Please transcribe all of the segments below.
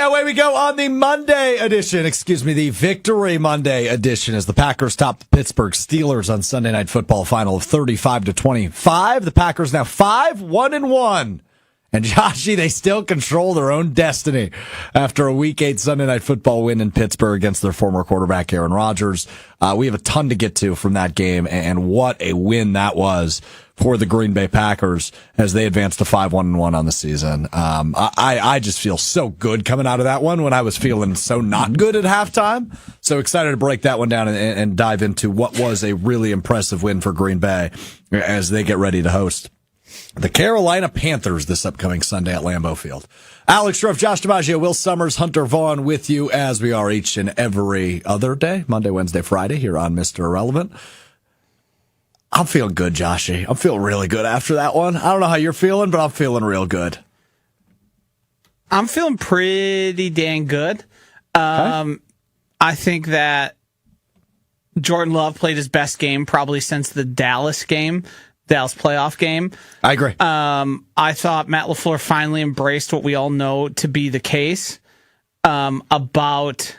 Yeah, away we go on the the Victory Monday edition as the Packers top the Pittsburgh Steelers on Sunday Night Football, final of 35-25. The Packers now 5-1-1. And JOSHY, they still control their own destiny after a Week 8 Sunday Night Football win in Pittsburgh against their former quarterback, Aaron Rodgers. We have a ton to get to from that game, and what a win that was for the Green Bay Packers as they advanced to 5-1-1 on the season. I just feel so good coming out of that one when I was feeling so not good at halftime. So excited to break that one down and dive into what was a really impressive win for Green Bay as they get ready to host the Carolina Panthers this upcoming Sunday at Lambeau Field. Alex Strouf, Josh DiMaggio, Will Sommers, Hunter Vaughn with you as we are each and every other day, Monday, Wednesday, Friday here on Mr. Irrelevant. I'm feeling good, JOSHY. I'm feeling really good after that one. I don't know how you're feeling, but I'm feeling real good. I'm feeling pretty dang good. Okay. I think that Jordan Love played his best game probably since the Dallas playoff game. I agree. I thought Matt LaFleur finally embraced what we all know to be the case about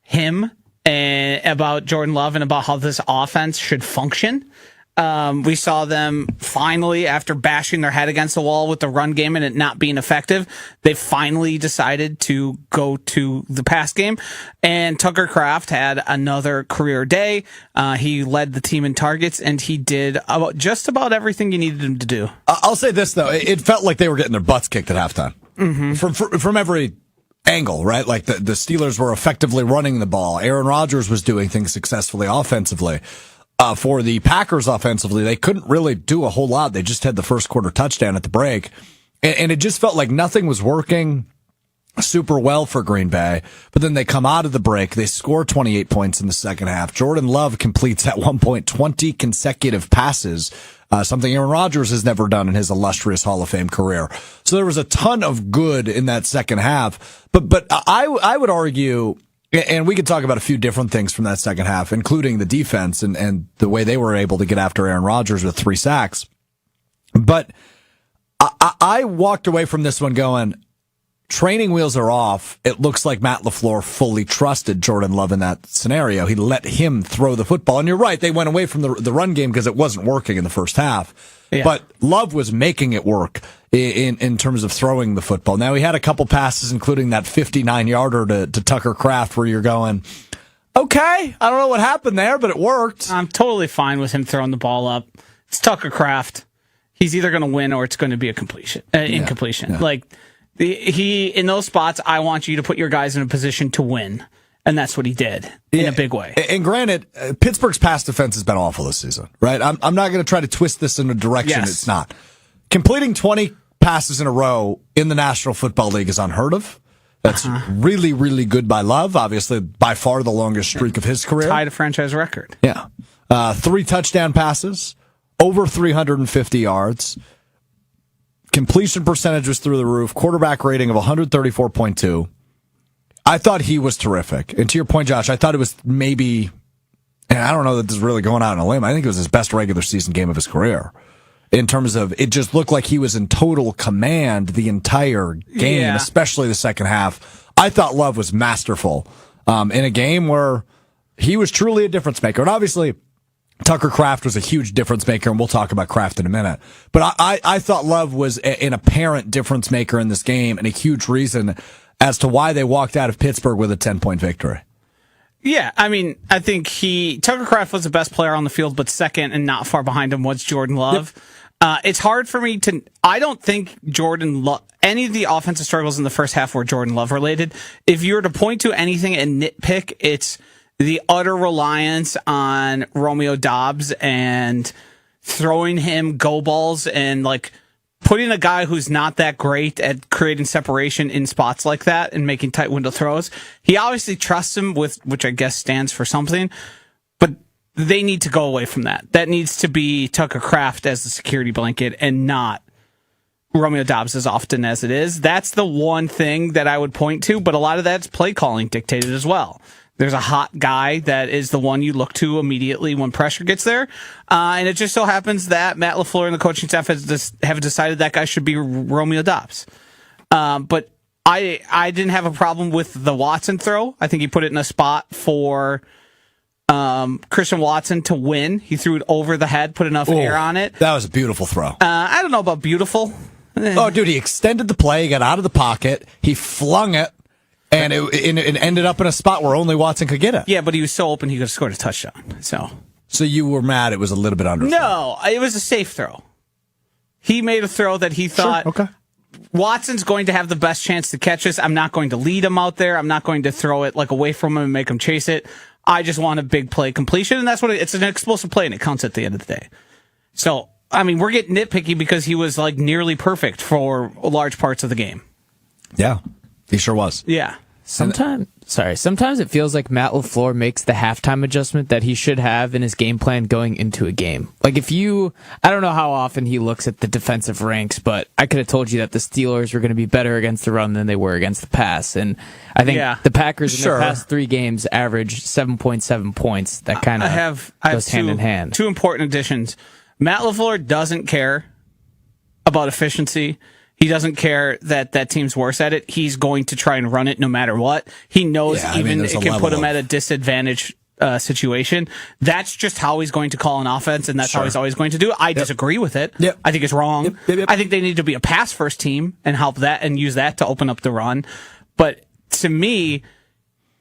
him and about Jordan Love and about how this offense should function. We saw them finally, after bashing their head against the wall with the run game and it not being effective, they finally decided to go to the pass game. And Tucker Kraft had another career day. He led the team in targets, and he did just about everything you needed him to do. I'll say this, though. It felt like they were getting their butts kicked at halftime. Mm-hmm. From every angle, right? Like the Steelers were effectively running the ball. Aaron Rodgers was doing things successfully offensively. For the Packers offensively, they couldn't really do a whole lot. They just had the first quarter touchdown at the break. And it just felt like nothing was working super well for Green Bay. But then they come out of the break. They score 28 points in the second half. Jordan Love completes at one point 20 consecutive passes, something Aaron Rodgers has never done in his illustrious Hall of Fame career. So there was a ton of good in that second half. But I would argue, and we could talk about a few different things from that second half, including the defense and the way they were able to get after Aaron Rodgers with 3 sacks. But I walked away from this one going, training wheels are off. It looks like Matt LaFleur fully trusted Jordan Love in that scenario. He let him throw the football. And you're right, they went away from the run game because it wasn't working in the first half. Yeah. But Love was making it work in terms of throwing the football. Now, he had a couple passes, including that 59-yarder to Tucker Kraft, where you're going, okay, I don't know what happened there, but it worked. I'm totally fine with him throwing the ball up. It's Tucker Kraft. He's either going to win or it's going to be a incompletion. Yeah. Like, he in those spots, I want you to put your guys in a position to win. And that's what he did in a big way. And granted, Pittsburgh's pass defense has been awful this season, right? I'm not going to try to twist this in a direction it's not. Completing 20 passes in a row in the National Football League is unheard of. That's really, really good by Love. Obviously, by far the longest streak of his career. Tied a franchise record. Yeah. 3 touchdown passes, over 350 yards. Completion percentage was through the roof. Quarterback rating of 134.2. I thought he was terrific. And to your point, Josh, I thought it was maybe, and I don't know that this is really going out on a limb, I think it was his best regular season game of his career. In terms of, it just looked like he was in total command the entire game, especially the second half. I thought Love was masterful in a game where he was truly a difference maker. And obviously, Tucker Kraft was a huge difference maker, and we'll talk about Kraft in a minute. But I thought Love was an apparent difference maker in this game and a huge reason as to why they walked out of Pittsburgh with a 10-point victory. Yeah, I mean, I think Tucker Kraft was the best player on the field, but second and not far behind him was Jordan Love. It's hard for me I don't think any of the offensive struggles in the first half were Jordan Love related. If you were to point to anything and nitpick, it's the utter reliance on Romeo Doubs and throwing him go balls and like putting a guy who's not that great at creating separation in spots like that and making tight window throws. He obviously trusts him, which I guess stands for something, but they need to go away from that. That needs to be Tucker Kraft as the security blanket and not Romeo Doubs as often as it is. That's the one thing that I would point to, but a lot of that's play calling dictated as well. There's a hot guy that is the one you look to immediately when pressure gets there. And it just so happens that Matt LaFleur and the coaching staff have decided that guy should be Romeo Doubs. But I didn't have a problem with the Watson throw. I think he put it in a spot for Christian Watson to win. He threw it over the head, put enough air on it. That was a beautiful throw. I don't know about beautiful. Oh, dude, he extended the play, he got out of the pocket, he flung it, and it ended up in a spot where only Watson could get it. Yeah, but he was so open he could have scored a touchdown. So you were mad it was a little bit under. No, it was a safe throw. He made a throw that he thought, sure, okay. Watson's going to have the best chance to catch this. I'm not going to lead him out there. I'm not going to throw it like away from him and make him chase it. I just want a big play completion, and that's what it's an explosive play, and it counts at the end of the day. So, I mean, we're getting nitpicky because he was like nearly perfect for large parts of the game. Yeah, he sure was. Yeah. Sometimes it feels like Matt LaFleur makes the halftime adjustment that he should have in his game plan going into a game. Like I don't know how often he looks at the defensive ranks, but I could have told you that the Steelers were going to be better against the run than they were against the pass. And I think the Packers in their past 3 games averaged 7.7 points. That kind of goes hand in hand. 2 important additions. Matt LaFleur doesn't care about efficiency. He doesn't care that that team's worse at it. He's going to try and run it no matter what. He knows it can put him at a disadvantage situation. That's just how he's going to call an offense, and that's how he's always going to do it. I disagree with it. Yep. I think it's wrong. Yep. I think they need to be a pass-first team and help that and use that to open up the run. But to me,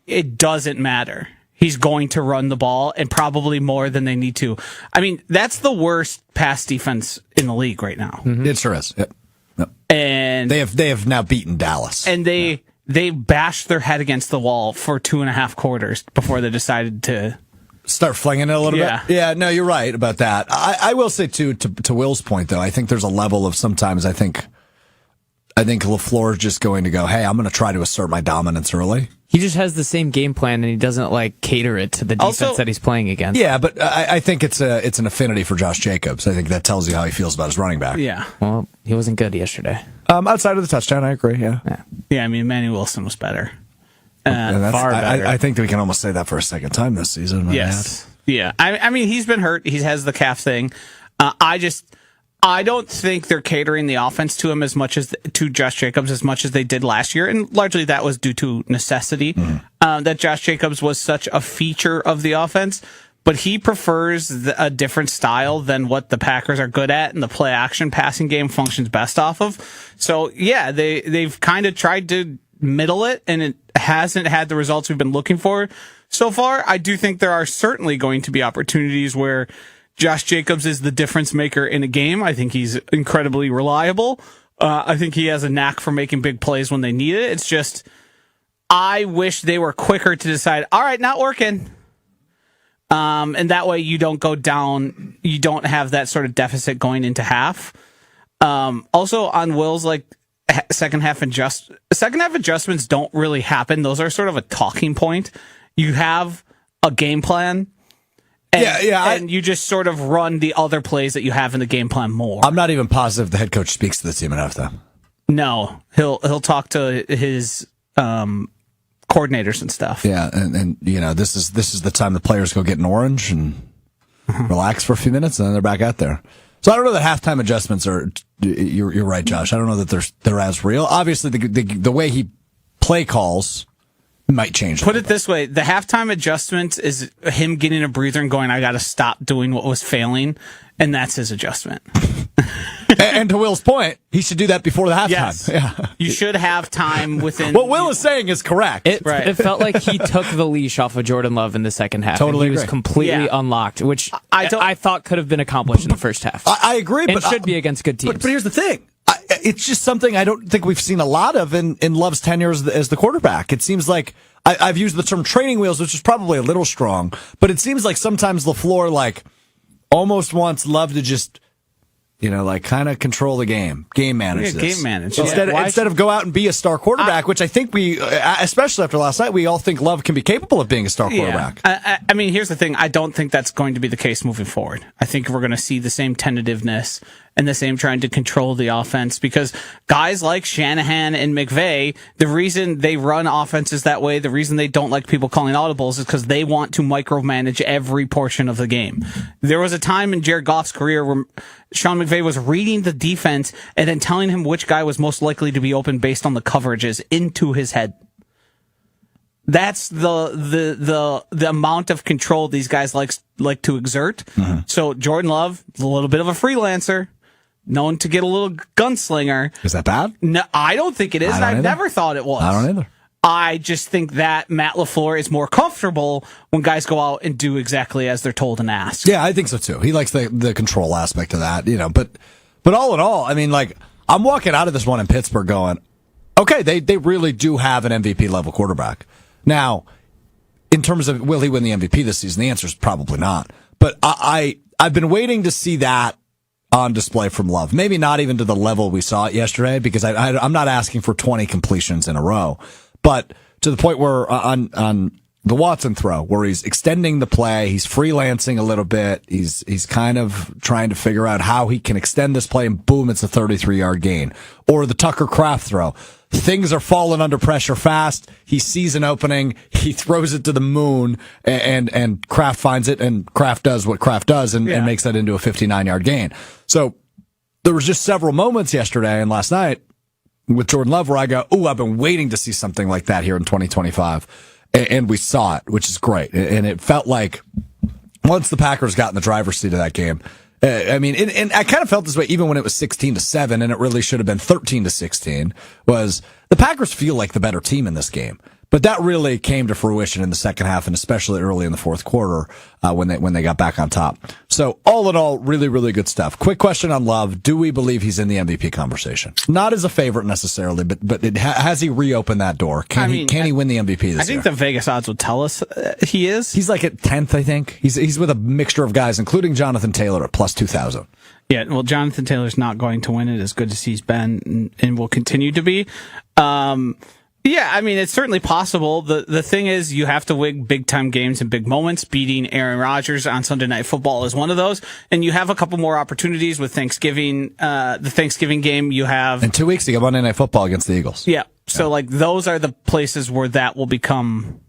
it doesn't matter. He's going to run the ball, and probably more than they need to. I mean, that's the worst pass defense in the league right now. Mm-hmm. It sure is. Yep. And they have now beaten Dallas, and they bashed their head against the wall for 2.5 quarters before they decided to start flinging it a little bit. Yeah, no, you're right about that. I will say too, to Will's point though, I think there's a level of sometimes I think LaFleur is just going to go, hey, I'm going to try to assert my dominance early. He just has the same game plan, and he doesn't cater it to the defense that he's playing against. Yeah, but I think it's an affinity for Josh Jacobs. I think that tells you how he feels about his running back. Yeah. Well, he wasn't good yesterday. Outside of the touchdown, I agree. Yeah. I mean, Manny Wilson was better. Far better. I think that we can almost say that for a second time this season. Yes. Yeah. I mean, he's been hurt. He has the calf thing. I don't think they're catering the offense to him as much as to Josh Jacobs as much as they did last year, and largely that was due to necessity. That Josh Jacobs was such a feature of the offense, but he prefers a different style than what the Packers are good at, and the play action passing game functions best off of. So yeah, they've kind of tried to middle it, and it hasn't had the results we've been looking for so far. I do think there are certainly going to be opportunities where Josh Jacobs is the difference maker in a game. I think he's incredibly reliable. I think he has a knack for making big plays when they need it. It's just, I wish they were quicker to decide, all right, not working. And that way you don't go down, you don't have that sort of deficit going into half. Also on Will's second half adjustments don't really happen. Those are sort of a talking point. You have a game plan. And you just sort of run the other plays that you have in the game plan more. I'm not even positive the head coach speaks to the team at halftime. No, he'll talk to his coordinators and stuff. Yeah, and this is the time the players go get an orange and relax for a few minutes, and then they're back out there. So I don't know that halftime adjustments are. You're right, Josh. I don't know that they're as real. Obviously, the way he play calls might change. Put it this way: the halftime adjustment is him getting a breather and going, "I got to stop doing what was failing," and that's his adjustment. and to Will's point, he should do that before the halftime. Yes. Yeah. You should have time within. What Will is saying is correct. It felt like he took the leash off of Jordan Love in the second half. Totally, he was completely unlocked, which I thought could have been accomplished in the first half. I agree, and should be against good teams. But here's the thing. It's just something I don't think we've seen a lot of in Love's tenure as the quarterback. It seems like I've used the term training wheels, which is probably a little strong, but it seems like sometimes LaFleur almost wants Love to just kind of control the game manage this. Game manage. Instead of go out and be a star quarterback, which I think we, especially after last night, we all think Love can be capable of being a star quarterback. I mean, here's the thing. I don't think that's going to be the case moving forward. I think we're going to see the same tentativeness and the same trying to control the offense, because guys like Shanahan and McVay, the reason they run offenses that way, the reason they don't like people calling audibles is because they want to micromanage every portion of the game. There was a time in Jared Goff's career where Sean McVay was reading the defense and then telling him which guy was most likely to be open based on the coverages into his head. That's the amount of control these guys like to exert. Mm-hmm. So Jordan Love, a little bit of a freelancer, known to get a little gunslinger. Is that bad? No, I don't think it is. I've never thought it was. I don't either. I just think that Matt LaFleur is more comfortable when guys go out and do exactly as they're told and asked. Yeah, I think so too. He likes the control aspect of that, but all in all, I mean, like, I'm walking out of this one in Pittsburgh going, okay, they really do have an MVP level quarterback. Now, in terms of will he win the MVP this season, the answer is probably not. But I've been waiting to see that on display from Love. Maybe not even to the level we saw it yesterday, because I'm not asking for 20 completions in a row, but to the point where on the Watson throw, where he's extending the play, he's freelancing a little bit, he's kind of trying to figure out how he can extend this play, and boom, it's a 33-yard gain. Or the Tucker Kraft throw. Things are falling under pressure fast. He sees an opening. He throws it to the moon, and Kraft finds it, and Kraft does what Kraft does and makes that into a 59-yard gain. So there was just several moments yesterday and last night with Jordan Love where I go, ooh, I've been waiting to see something like that here in 2025. And we saw it, which is great. And it felt like once the Packers got in the driver's seat of that game, and I kind of felt this way even when it was 16-7, and it really should have been 13-16, was the Packers feel like the better team in this game. But that really came to fruition in the second half, and especially early in the fourth quarter when they got back on top. So all in all, really, really good stuff. Quick question on Love: do we believe he's in the MVP conversation? Not as a favorite necessarily, but has he reopened that door? Can he win the MVP this year? I think the Vegas odds would tell us he is. He's like at 10th, I think. He's with a mixture of guys, including Jonathan Taylor at plus 2,000. Yeah, well, Jonathan Taylor's not going to win it as good as he's been and will continue to be. Yeah, I mean, it's certainly possible. The thing is, you have to win big-time games and big moments. Beating Aaron Rodgers on Sunday Night Football is one of those. And you have a couple more opportunities with Thanksgiving. The Thanksgiving game you have. In 2 weeks, you got Monday Night Football against the Eagles. Yeah. So, those are the places where that will become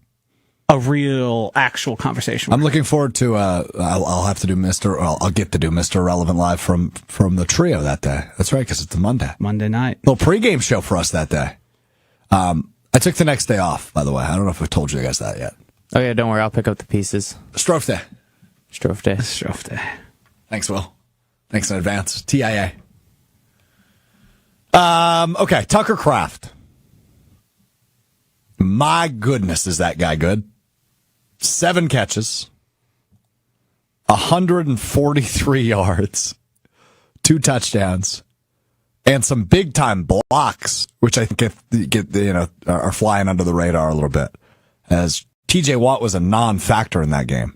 a real, actual conversation. I'm looking forward to, I'll have to do I'll get to do Mr. Irrelevant live from the trio that day. That's right, because it's a Monday night. Little pregame show for us that day. I took the next day off, by the way. I don't know if I've told you guys that yet. Oh, yeah, don't worry. I'll pick up the pieces. Strouf Day. Strouf Day. Strouf Day. Thanks, Will. Thanks in advance. TIA. Okay, Tucker Kraft. My goodness, is that guy good? 7 catches, 143 yards, 2 touchdowns, and some big time blocks, which I think are flying under the radar a little bit, as TJ Watt was a non-factor in that game.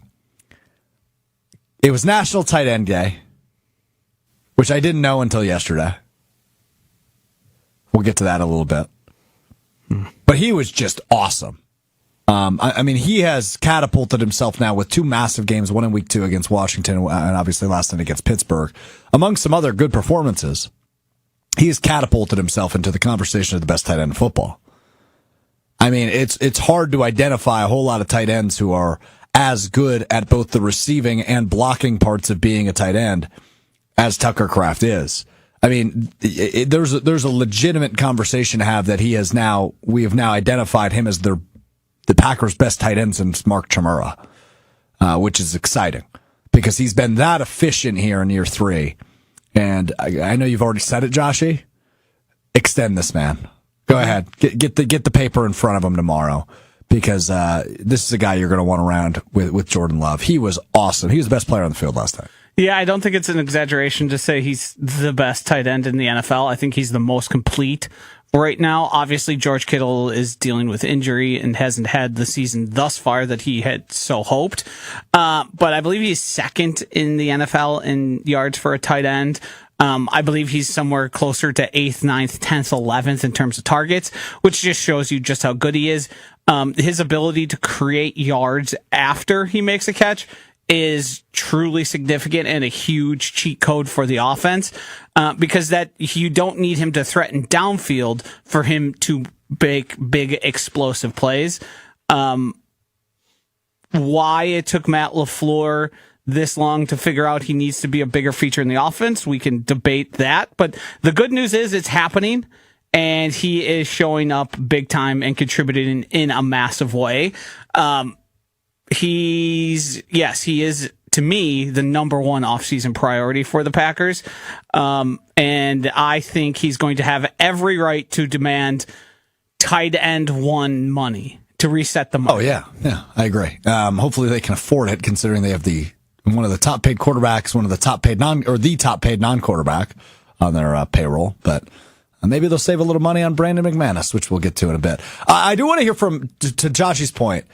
It was National Tight End Day, which I didn't know until yesterday. We'll get to that in a little bit. But he was just awesome. I mean, he has catapulted himself now with 2 massive games, one in week 2 against Washington, and obviously last night against Pittsburgh, among some other good performances. He has catapulted himself into the conversation of the best tight end in football. I mean, it's hard to identify a whole lot of tight ends who are as good at both the receiving and blocking parts of being a tight end as Tucker Kraft is. I mean, there's a legitimate conversation to have that we have now identified him as the Packers' best tight end since Mark Chmura, which is exciting because he's been that efficient here in year 3. And I know you've already said it, Joshy. Extend this man. Go ahead. Get the paper in front of him tomorrow, because this is a guy you're going to want around with Jordan Love. He was awesome. He was the best player on the field last time. Yeah, I don't think it's an exaggeration to say he's the best tight end in the NFL. I think he's the most complete right now. Obviously, George Kittle is dealing with injury and hasn't had the season thus far that he had so hoped. But I believe he's second in the NFL in yards for a tight end. I believe he's somewhere closer to 8th, 9th, 10th, 11th in terms of targets, which just shows you just how good he is. His ability to create yards after he makes a catch is truly significant and a huge cheat code for the offense, because that you don't need him to threaten downfield for him to make big explosive plays. Why it took Matt LaFleur this long to figure out he needs to be a bigger feature in the offense, we can debate that. But the good news is it's happening, and he is showing up big time and contributing in a massive way. He is, to me, the number one offseason priority for the Packers. And I think he's going to have every right to demand tight end one money to reset the market. Oh, yeah, I agree. Hopefully they can afford it, considering they have one of the top paid quarterbacks, one of the top paid the top paid non-quarterback on their payroll. But maybe they'll save a little money on Brandon McManus, which we'll get to in a bit. I do want to hear to Joshy's point.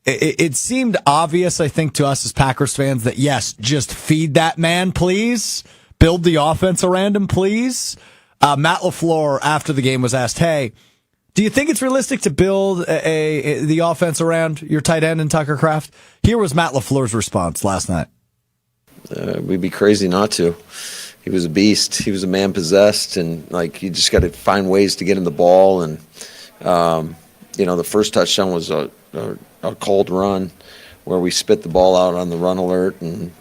It seemed obvious, I think, to us as Packers fans that, yes, just feed that man, please. Build the offense around him, please. Matt LaFleur, after the game, was asked, hey, do you think it's realistic to build the offense around your tight end and Tucker Kraft? Here was Matt LaFleur's response last night. We'd be crazy not to. He was a beast. He was a man possessed, and you just got to find ways to get him the ball. And the first touchdown was a cold run where we spit the ball out on the run alert, and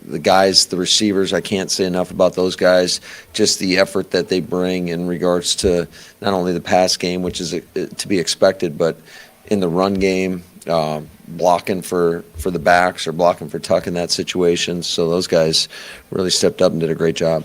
the guys, the receivers, I can't say enough about those guys, just the effort that they bring in regards to not only the pass game, which is to be expected, but in the run game, blocking for the backs or blocking for Tuck in that situation. So those guys really stepped up and did a great job.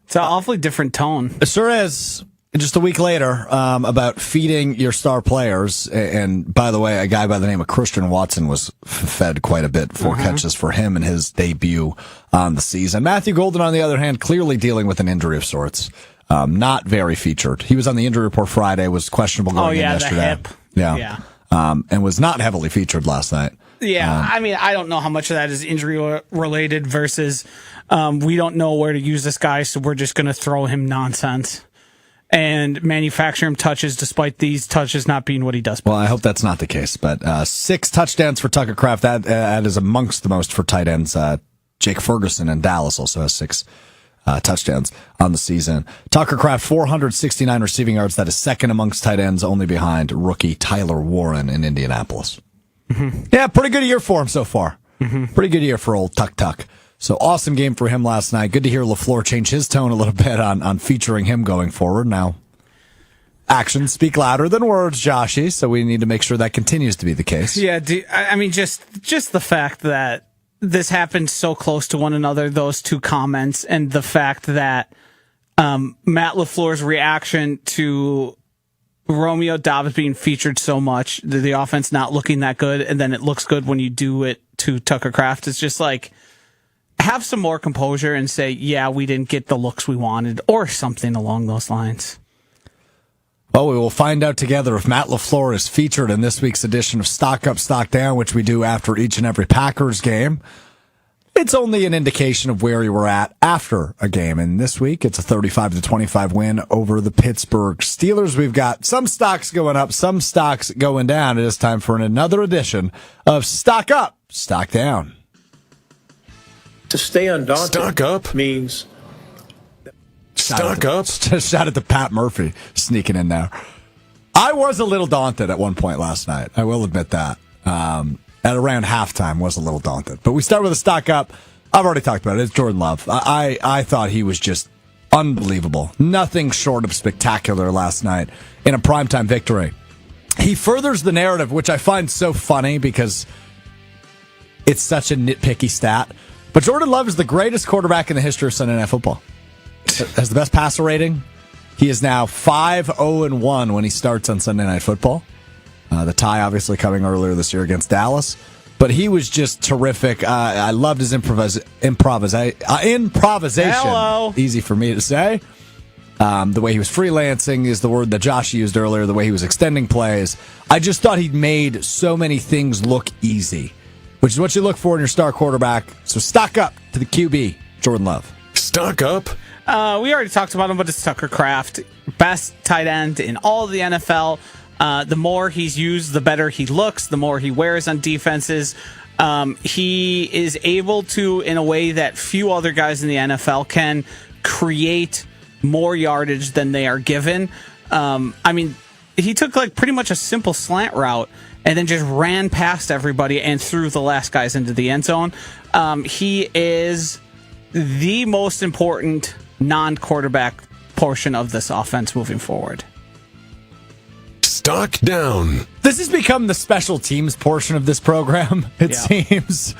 It's an awfully different tone. It sure is. Just a week later, about feeding your star players. And by the way, a guy by the name of Christian Watson was fed quite a bit, 4 catches for him in his debut on the season. Matthew Golden, on the other hand, clearly dealing with an injury of sorts. Not very featured. He was on the injury report Friday, was questionable going in yesterday. The hip. Yeah. And was not heavily featured last night. Yeah, I don't know how much of that is injury related versus we don't know where to use this guy, so we're just going to throw him nonsense and manufacture him touches despite these touches not being what he does. Well, I hope that's not the case, but 6 touchdowns for Tucker Kraft. That is amongst the most for tight ends. Jake Ferguson in Dallas also has 6 touchdowns on the season. Tucker Kraft, 469 receiving yards. That is second amongst tight ends, only behind rookie Tyler Warren in Indianapolis. Mm-hmm. Yeah, pretty good year for him so far. Mm-hmm. Pretty good year for old Tuck. So awesome game for him last night. Good to hear LaFleur change his tone a little bit on featuring him going forward. Now, actions speak louder than words, Joshy, so we need to make sure that continues to be the case. Yeah, just the fact that this happened so close to one another, those two comments, and the fact that Matt LaFleur's reaction to Romeo Doubs being featured so much, the offense not looking that good, and then it looks good when you do it to Tucker Kraft. It's just have some more composure and say, yeah, we didn't get the looks we wanted, or something along those lines. Well, we will find out together if Matt LaFleur is featured in this week's edition of Stock Up, Stock Down, which we do after each and every Packers game. It's only an indication of where you were at after a game. And this week, it's a 35-25 win over the Pittsburgh Steelers. We've got some stocks going up, some stocks going down. It is time for another edition of Stock Up, Stock Down. To stay undaunted Stock up means stock up. Shout out to Pat Murphy sneaking in there. I was a little daunted at one point last night. I will admit that. At around halftime, was a little daunted. But we start with a stock up. I've already talked about it. It's Jordan Love. I thought he was just unbelievable. Nothing short of spectacular last night in a primetime victory. He furthers the narrative, which I find so funny because it's such a nitpicky stat. But Jordan Love is the greatest quarterback in the history of Sunday Night Football. Has the best passer rating. He is now 5-0-1 when he starts on Sunday Night Football. The tie obviously coming earlier this year against Dallas. But he was just terrific. I loved his improvisation. Hello. Easy for me to say. The way he was freelancing is the word that Josh used earlier. The way he was extending plays. I just thought he'd made so many things look easy, which is what you look for in your star quarterback. So stock up to the QB, Jordan Love. Stock up. We already talked about him, but it's Tucker Kraft. Best tight end in all of the NFL. The more he's used, the better he looks, the more he wears on defenses. He is able to, in a way that few other guys in the NFL can, create more yardage than they are given. He took like pretty much a simple slant route and then just ran past everybody and threw the last guys into the end zone. He is the most important non-quarterback portion of this offense moving forward. Stock down. This has become the special teams portion of this program, it seems.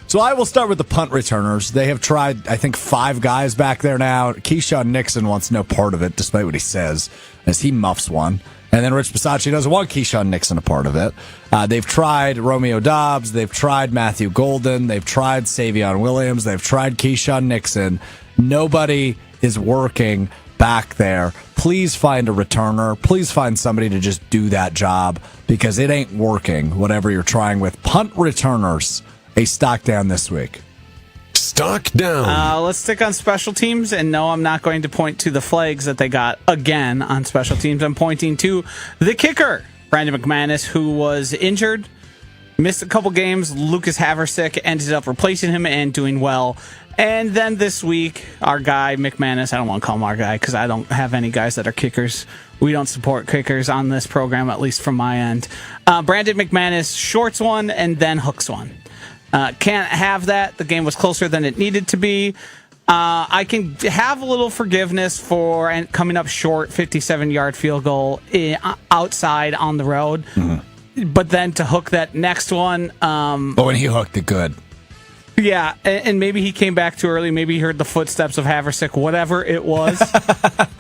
So I will start with the punt returners. They have tried, I think, 5 guys back there now. Keyshawn Nixon wants no part of it, despite what he says, as he muffs one. And then Rich Bisaccia doesn't want Keyshawn Nixon a part of it. They've tried Romeo Doubs. They've tried Matthew Golden. They've tried Savion Williams. They've tried Keyshawn Nixon. Nobody is working back there. Please find a returner. Please find somebody to just do that job, because it ain't working, whatever you're trying with. Punt returners, a stock down this week. Stock down. Let's stick on special teams. And no, I'm not going to point to the flags that they got again on special teams. I'm pointing to the kicker, Brandon McManus, who was injured, missed a couple games. Lucas Haversick ended up replacing him and doing well. And then this week, our guy, McManus, I don't want to call him our guy because I don't have any guys that are kickers. We don't support kickers on this program, at least from my end. Brandon McManus shorts one and then hooks one. Can't have that. The game was closer than it needed to be. I can have a little forgiveness for coming up short, 57-yard field goal outside on the road. Mm-hmm. But then to hook that next one. When he hooked it good. Yeah, and maybe he came back too early. Maybe he heard the footsteps of Haversick. Whatever it was,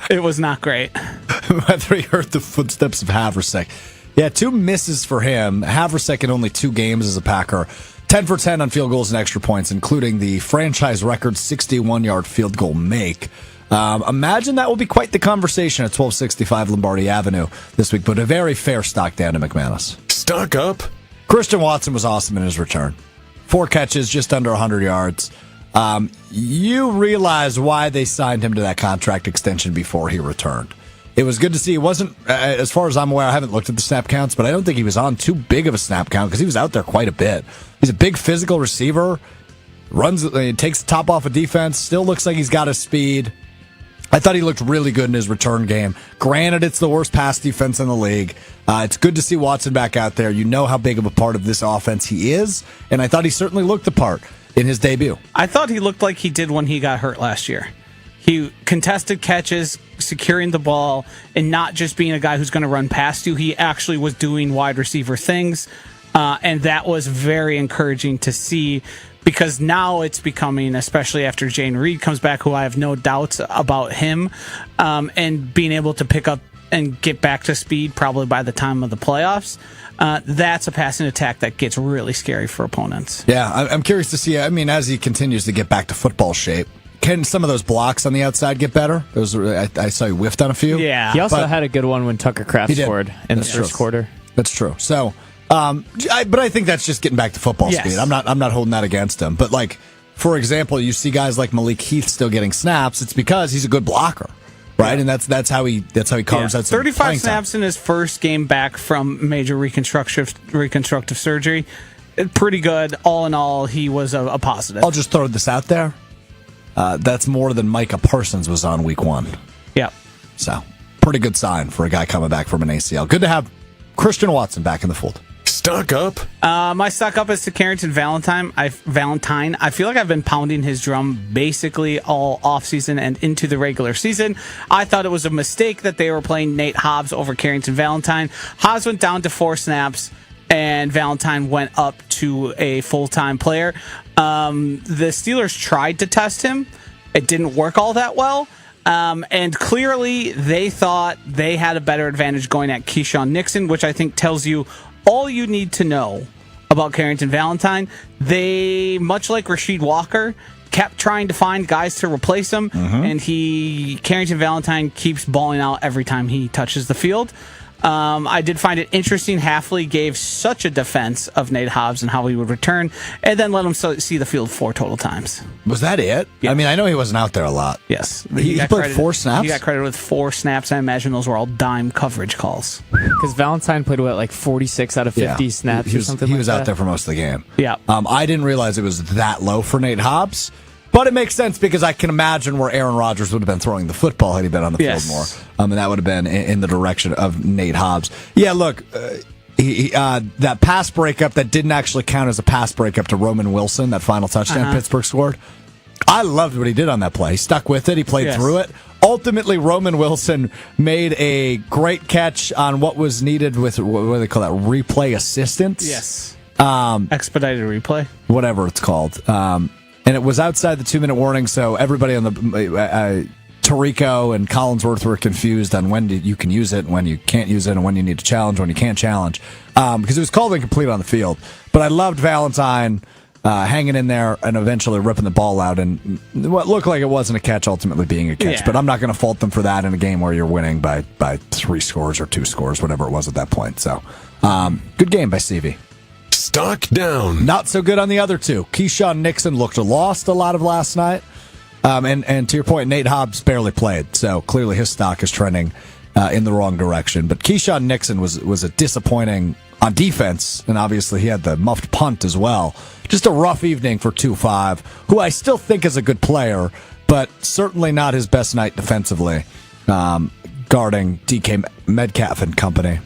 it was not great. Whether he heard the footsteps of Haversick. Yeah, 2 misses for him. Haversick in only 2 games as a Packer. 10 for 10 on field goals and extra points, including the franchise record 61-yard field goal make. Imagine that will be quite the conversation at 1265 Lombardi Avenue this week, but a very fair stock down to McManus. Stock up. Christian Watson was awesome in his return. 4 catches, just under 100 yards. You realize why they signed him to that contract extension before he returned. It was good to see. He wasn't, as far as I'm aware, I haven't looked at the snap counts, but I don't think he was on too big of a snap count because he was out there quite a bit. He's a big physical receiver, takes the top off of defense, still looks like he's got his speed. I thought he looked really good in his return game. Granted, it's the worst pass defense in the league. It's good to see Watson back out there. You know how big of a part of this offense he is, and I thought he certainly looked the part in his debut. I thought he looked like he did when he got hurt last year. He contested catches, securing the ball, and not just being a guy who's going to run past you. He actually was doing wide receiver things, and that was very encouraging to see, because now it's becoming, especially after Jane Reed comes back, who I have no doubts about him, and being able to pick up and get back to speed probably by the time of the playoffs. That's a passing attack that gets really scary for opponents. Yeah, I'm curious to see, as he continues to get back to football shape, can some of those blocks on the outside get better? I saw he whiffed on a few. Yeah. He also had a good one when Tucker Kraft scored in the first quarter. That's true. So, but I think that's just getting back to football speed. I'm not holding that against him. But like, for example, you see guys like Malik Heath still getting snaps. It's because he's a good blocker, right? Yeah. And that's how he carves out some 35 snaps in his first game back from major reconstructive surgery. Pretty good. All in all, he was a positive. I'll just throw this out there. That's more than Micah Parsons was on week 1. Yep. So, pretty good sign for a guy coming back from an ACL. Good to have Christian Watson back in the fold. Stock up. My stock up is to Carrington Valentine. I feel like I've been pounding his drum basically all offseason and into the regular season. I thought it was a mistake that they were playing Nate Hobbs over Carrington Valentine. Hobbs went down to 4 snaps, and Valentine went up to a full-time player. The Steelers tried to test him. It didn't work all that well. And clearly they thought they had a better advantage going at Keyshawn Nixon, which I think tells you all you need to know about Carrington Valentine. They, much like Rasheed Walker, kept trying to find guys to replace him, and Carrington Valentine keeps balling out every time he touches the field. I did find it interesting. Halfley gave such a defense of Nate Hobbs and how he would return, and then let him see the field 4 total times. Was that it? Yeah. I mean, I know he wasn't out there a lot. Yes. He played 4 snaps? He got credited with 4 snaps. I imagine those were all dime coverage calls. Because Valentine played, like 46 out of 50 snaps or something like that? He was out there for most of the game. Yeah. I didn't realize it was that low for Nate Hobbs. But it makes sense because I can imagine where Aaron Rodgers would have been throwing the football had he been on the field more. And that would have been in the direction of Nate Hobbs. Yeah, look, that pass breakup that didn't actually count as a pass breakup to Roman Wilson, that final touchdown Pittsburgh scored. I loved what he did on that play. He stuck with it. He played through it. Ultimately, Roman Wilson made a great catch on what was needed with, what do they call that, replay assistance? Yes. Expedited replay. Whatever it's called. And it was outside the 2-minute warning, so everybody on the Tirico and Collinsworth were confused on when you can use it, and when you can't use it, and when you need to challenge, when you can't challenge, because it was called incomplete on the field. But I loved Valentine hanging in there and eventually ripping the ball out, and what looked like it wasn't a catch ultimately being a catch. Yeah. But I'm not going to fault them for that in a game where you're winning by 3 scores or 2 scores, whatever it was at that point. So good game by CV. Stock down. Not so good on the other two. Keyshawn Nixon looked lost a lot of last night. And to your point, Nate Hobbs barely played. So clearly his stock is trending in the wrong direction. But Keyshawn Nixon was a disappointing on defense. And obviously he had the muffed punt as well. Just a rough evening for 2-5, who I still think is a good player, but certainly not his best night defensively, guarding DK Metcalf and company.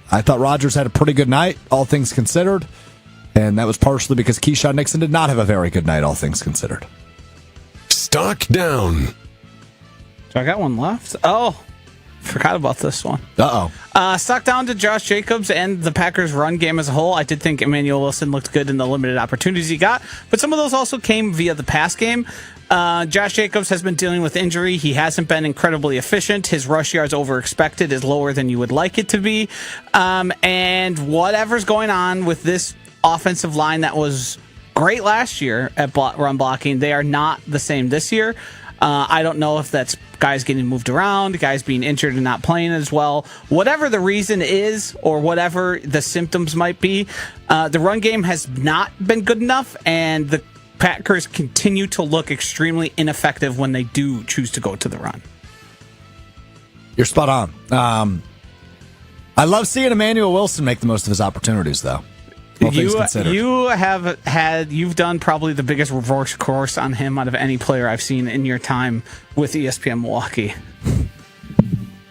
I thought Rodgers had a pretty good night, all things considered, and that was partially because Keyshawn Nixon did not have a very good night, all things considered. Stock down. So I got one left. Oh, forgot about this one. Stock down to Josh Jacobs and the Packers' run game as a whole. I did think Emmanuel Wilson looked good in the limited opportunities he got, but some of those also came via the pass game. Josh Jacobs has been dealing with injury. He hasn't been incredibly efficient. His rush yards over expected is lower than you would like it to be. And whatever's going on with this offensive line that was great last year at run blocking, they are not the same this year. I don't know if that's guys getting moved around, guys being injured and not playing as well. Whatever the reason is, or whatever the symptoms might be, the run game has not been good enough, and the Packers continue to look extremely ineffective when they do choose to go to the run. You're spot on. I love seeing Emmanuel Wilson make the most of his opportunities, though. You've done probably the biggest reverse course on him out of any player I've seen in your time with ESPN Milwaukee.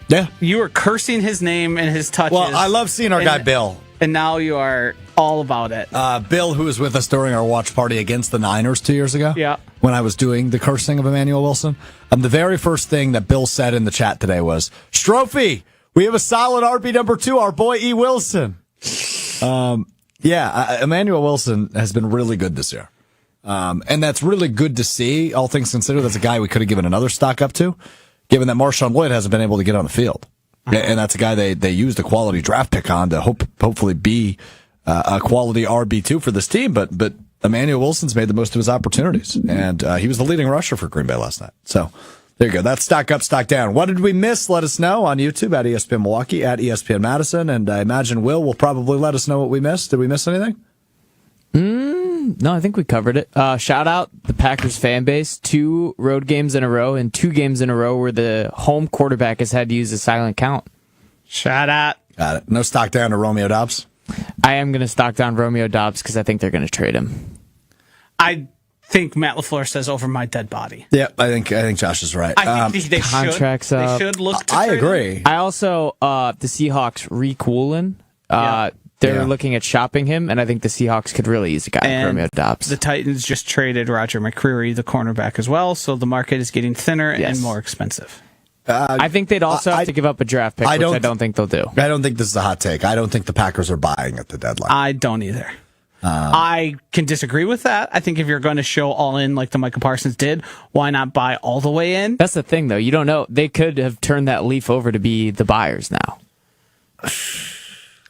Yeah. You were cursing his name and his touches. Well, I love seeing our guy Bill. And now you are all about it. Bill, who was with us during our watch party against the Niners 2 years ago. Yeah. When I was doing the cursing of Emmanuel Wilson. The very first thing that Bill said in the chat today was, Stroufy, we have a solid RB number 2, our boy E. Wilson. Emmanuel Wilson has been really good this year. And that's really good to see, all things considered. That's a guy we could have given another stock up to, given that Marshawn Lloyd hasn't been able to get on the field. And that's a guy they used a quality draft pick on to hopefully be a quality RB2 for this team. But Emmanuel Wilson's made the most of his opportunities. And he was the leading rusher for Green Bay last night. So there you go. That's stock up, stock down. What did we miss? Let us know on YouTube at ESPN Milwaukee, at ESPN Madison. And I imagine Will probably let us know what we missed. Did we miss anything? No, I think we covered it. Shout out the Packers fan base. 2 road games in a row and 2 games in a row where the home quarterback has had to use a silent count. Shout out. Got it. No stock down to Romeo Doubs? I am going to stock down Romeo Doubs because I think they're going to trade him. I think Matt LaFleur says over my dead body. Yeah, I think Josh is right. I think they contracts should. Up. They should look to I trade agree. him. I also, the Seahawks re-cooling. They're looking at shopping him, and I think the Seahawks could really use a guy like Romeo Doubs. The Titans just traded Roger McCreary, the cornerback, as well, so the market is getting thinner and more expensive. I think they'd also have to give up a draft pick, which I don't think they'll do. I don't think this is a hot take. I don't think the Packers are buying at the deadline. I don't either. I can disagree with that. I think if you're going to show all in like the Michael Parsons did, why not buy all the way in? That's the thing, though. You don't know. They could have turned that leaf over to be the buyers now.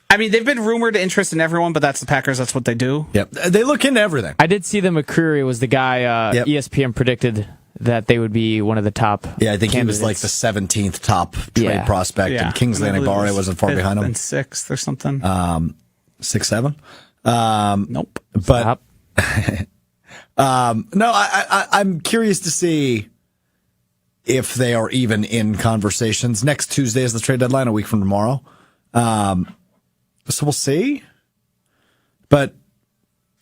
I mean, they've been rumored interest in everyone, but that's the Packers. That's what they do. Yep. They look into everything. I did see that McCreary was the guy ESPN predicted that they would be one of the top. Yeah, I think candidates. he was like the 17th top trade prospect, Yeah. and Kingsley Anibare wasn't far behind him. And 6th or something. 6'7". Nope. But no, I'm curious to see if they are even in conversations. Next Tuesday is the trade deadline, a week from tomorrow. So we'll see. But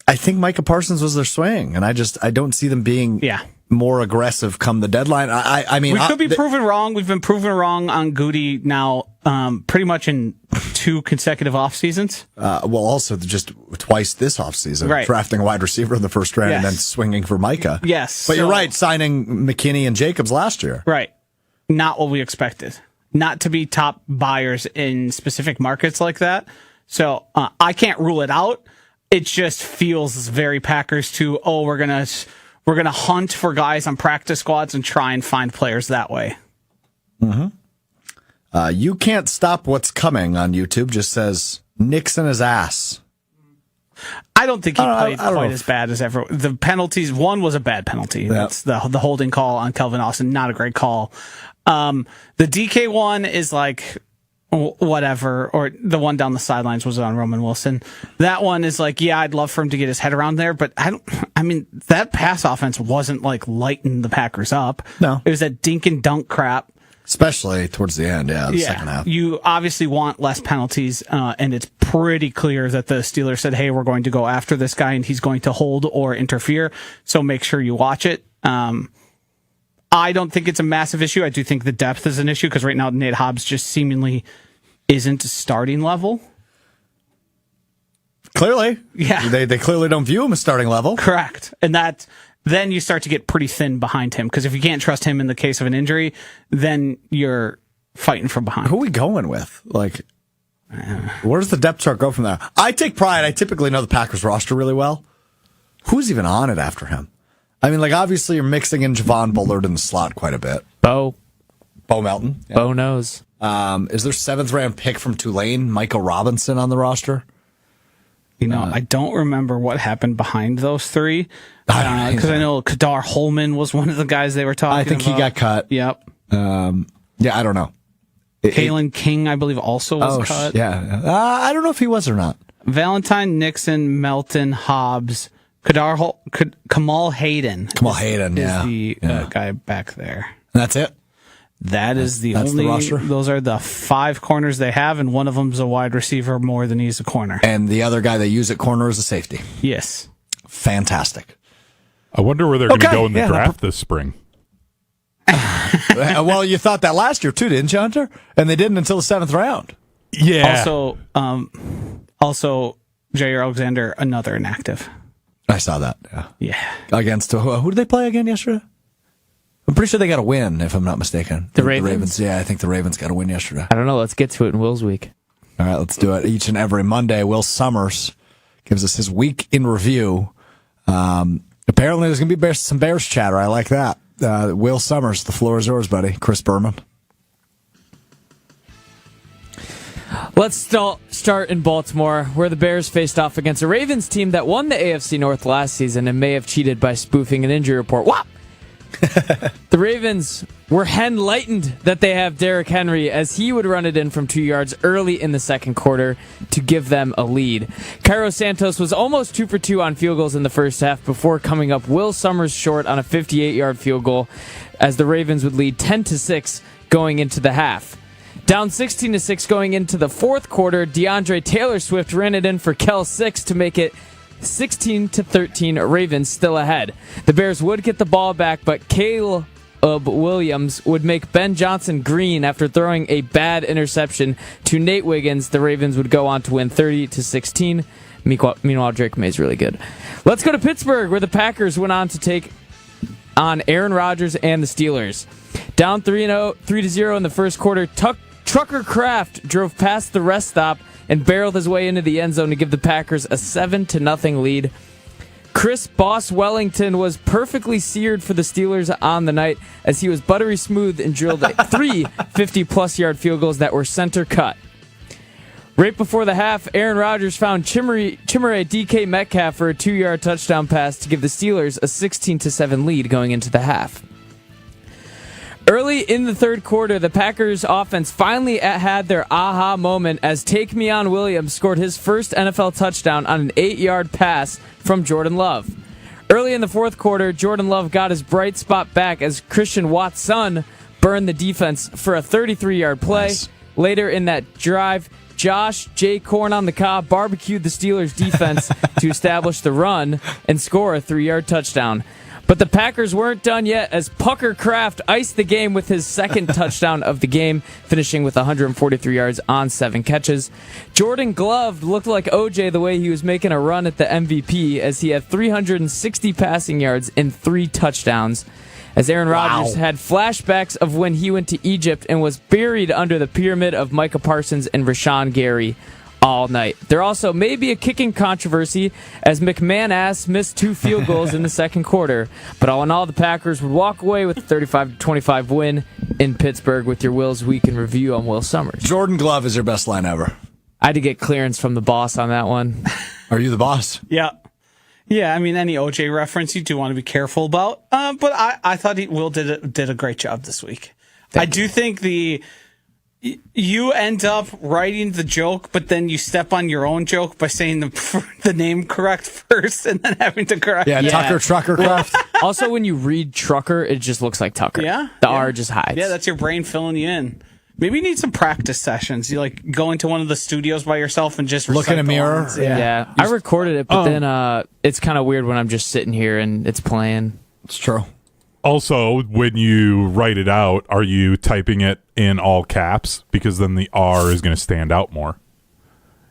I think Micah Parsons was their swing, and I don't see them being more aggressive come the deadline. I mean, we could be proven wrong. We've been proven wrong on Goody now, pretty much in 2 consecutive off seasons. Well, also just twice this offseason, Right. drafting a wide receiver in the first round and then Yes. swinging for Micah. Yes, But you're so- right, signing McKinney and Jacobs last year. Right. Not what we expected. Not to be top buyers in specific markets like that. So I can't rule it out. It just feels very Packers to, we're gonna hunt for guys on practice squads and try and find players that way. You can't stop what's coming on YouTube. Just says Nixon his ass. I don't think he played I don't quite know. as bad as ever. The penalties, one was a bad penalty. That's the holding call on Kelvin Austin. Not a great call. The DK one is like whatever, or the one down the sidelines was on Roman Wilson. That one is like, I'd love for him to get his head around there, but that pass offense wasn't like lighting the Packers up. No. It was that dink and dunk crap. Especially towards the end, the second half. You obviously want less penalties, and it's pretty clear that the Steelers said, hey, we're going to go after this guy, and he's going to hold or interfere, so make sure you watch it. I don't think it's a massive issue. I do think the depth is an issue, because right now Nate Hobbs just seemingly isn't a starting level. Clearly. Yeah. They clearly don't view him as starting level. Correct. And that then you start to get pretty thin behind him, because if you can't trust him in the case of an injury, then you're fighting from behind. Who are we going with? Like, where does the depth chart go from there? I take pride. I typically know the Packers roster really well. Who's even on it after him? I mean, like, obviously you're mixing in Javon Bullard in the slot quite a bit. Bo Melton. Yeah. Bo knows. Is there 7th round pick from Tulane, Michael Robinson, on the roster? I don't remember what happened behind those three, because I know Kadar Holman was one of the guys they were talking about. I think he got cut. Yep. Yeah, I don't know. Kalen King, I believe, also was cut. Yeah. I don't know if he was or not. Valentine, Nixon, Melton, Hobbs, Kamal Hayden. Kamal Hayden, is the guy back there. And that's it. That's the only roster? Those are the 5 corners they have, and one of them's a wide receiver more than he's a corner. And the other guy they use at corner is a safety. Yes. Fantastic. I wonder where they're going to Okay, go in the yeah, draft this spring. Well, you thought that last year too, didn't you, Hunter? And they didn't until the 7th round. Yeah. Also, Jair Alexander, another inactive. I saw that. Yeah. Yeah. Against who did they play again yesterday? I'm pretty sure they got a win, if I'm not mistaken. The Ravens? Yeah, I think the Ravens got a win yesterday. I don't know. Let's get to it in Will's week. All right, let's do it. Each and every Monday, Will Sommers gives us his week in review. Apparently, there's going to be some Bears chatter. I like that. Will Sommers, the floor is yours, buddy. Chris Berman. Let's start in Baltimore, where the Bears faced off against a Ravens team that won the AFC North last season and may have cheated by spoofing an injury report. Wow! The Ravens were hen-lightened that they have Derrick Henry, as he would run it in from 2 yards early in the second quarter to give them a lead. Cairo Santos was almost 2 for 2 on field goals in the first half before coming up Will Sommers short on a 58-yard field goal, as the Ravens would lead 10-6 going into the half. Down 16-6 going into the fourth quarter, DeAndre Taylor Swift ran it in for Kell 6 to make it 16-13, Ravens still ahead. The Bears would get the ball back, but Caleb Williams would make Ben Johnson green after throwing a bad interception to Nate Wiggins. The Ravens would go on to win 30-16. Meanwhile, Drake May's really good. Let's go to Pittsburgh, where the Packers went on to take on Aaron Rodgers and the Steelers. Down 3-0 in the first quarter, Trucker Kraft drove past the rest stop and barreled his way into the end zone to give the Packers a 7-0 lead. Chris Boss Wellington was perfectly seared for the Steelers on the night, as he was buttery smooth and drilled 3 50-plus yard field goals that were center cut. Right before the half, Aaron Rodgers found Chimere DK Metcalf for a 2-yard touchdown pass to give the Steelers a 16-7 lead going into the half. Early in the third quarter, the Packers offense finally had their aha moment as Take Me On Williams scored his first NFL touchdown on an 8-yard pass from Jordan Love. Early in the fourth quarter, Jordan Love got his bright spot back as Christian Watson burned the defense for a 33-yard play. Nice. Later in that drive, Josh J. Corn on the Cob barbecued the Steelers' defense to establish the run and score a 3-yard touchdown. But the Packers weren't done yet as Pucker Kraft iced the game with his second touchdown of the game, finishing with 143 yards on 7 catches. Jordan Glove looked like OJ the way he was making a run at the MVP as he had 360 passing yards and 3 touchdowns. As Aaron Rodgers had flashbacks of when he went to Egypt and was buried under the pyramid of Micah Parsons and Rashawn Gary all night. There also may be a kicking controversy as McManass missed 2 field goals in the second quarter. But all in all, the Packers would walk away with a 35-25 win in Pittsburgh. With your Will's Week in Review, I'm Will Sommers. Jordan Glove is your best line ever. I had to get clearance from the boss on that one. Are you the boss? Yeah. Yeah, I mean, any OJ reference you do want to be careful about. But I thought Will did a great job this week. I do think you end up writing the joke, but then you step on your own joke by saying the name correct first and then having to correct Yeah, it. Tucker Trucker Kraft. Also, when you read Trucker, it just looks like Tucker. Yeah? The Yeah. R just hides. Yeah, that's your brain filling you in. Maybe you need some practice sessions. You like go into one of the studios by yourself and just Look in recite a the mirror. lines. Yeah, I recorded it, but then it's kind of weird when I'm just sitting here and it's playing. It's true. Also, when you write it out, are you typing it in all caps? Because then the R is going to stand out more.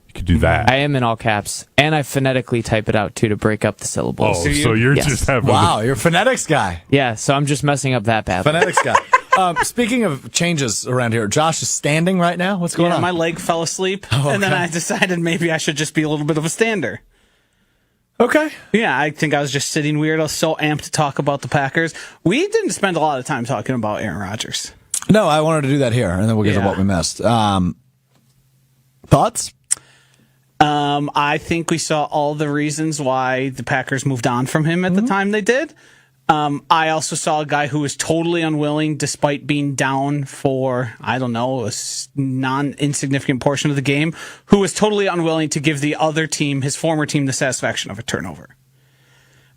You could do that. I am in all caps, and I phonetically type it out too to break up the syllables. Oh, so you're Yes. just having Wow, you're a phonetics guy. Yeah, so I'm just messing up that badly. Phonetics guy. Speaking of changes around here, Josh is standing right now. What's going Yeah, on? my leg fell asleep, and then I decided maybe I should just be a little bit of a stander. Okay. Yeah, I think I was just sitting weird. I was so amped to talk about the Packers. We didn't spend a lot of time talking about Aaron Rodgers. No, I wanted to do that here, and then we'll get to what we missed. Thoughts? I think we saw all the reasons why the Packers moved on from him at the time they did. I also saw a guy who was totally unwilling, despite being down for, I don't know, a non-insignificant portion of the game, who was totally unwilling to give the other team, his former team, the satisfaction of a turnover.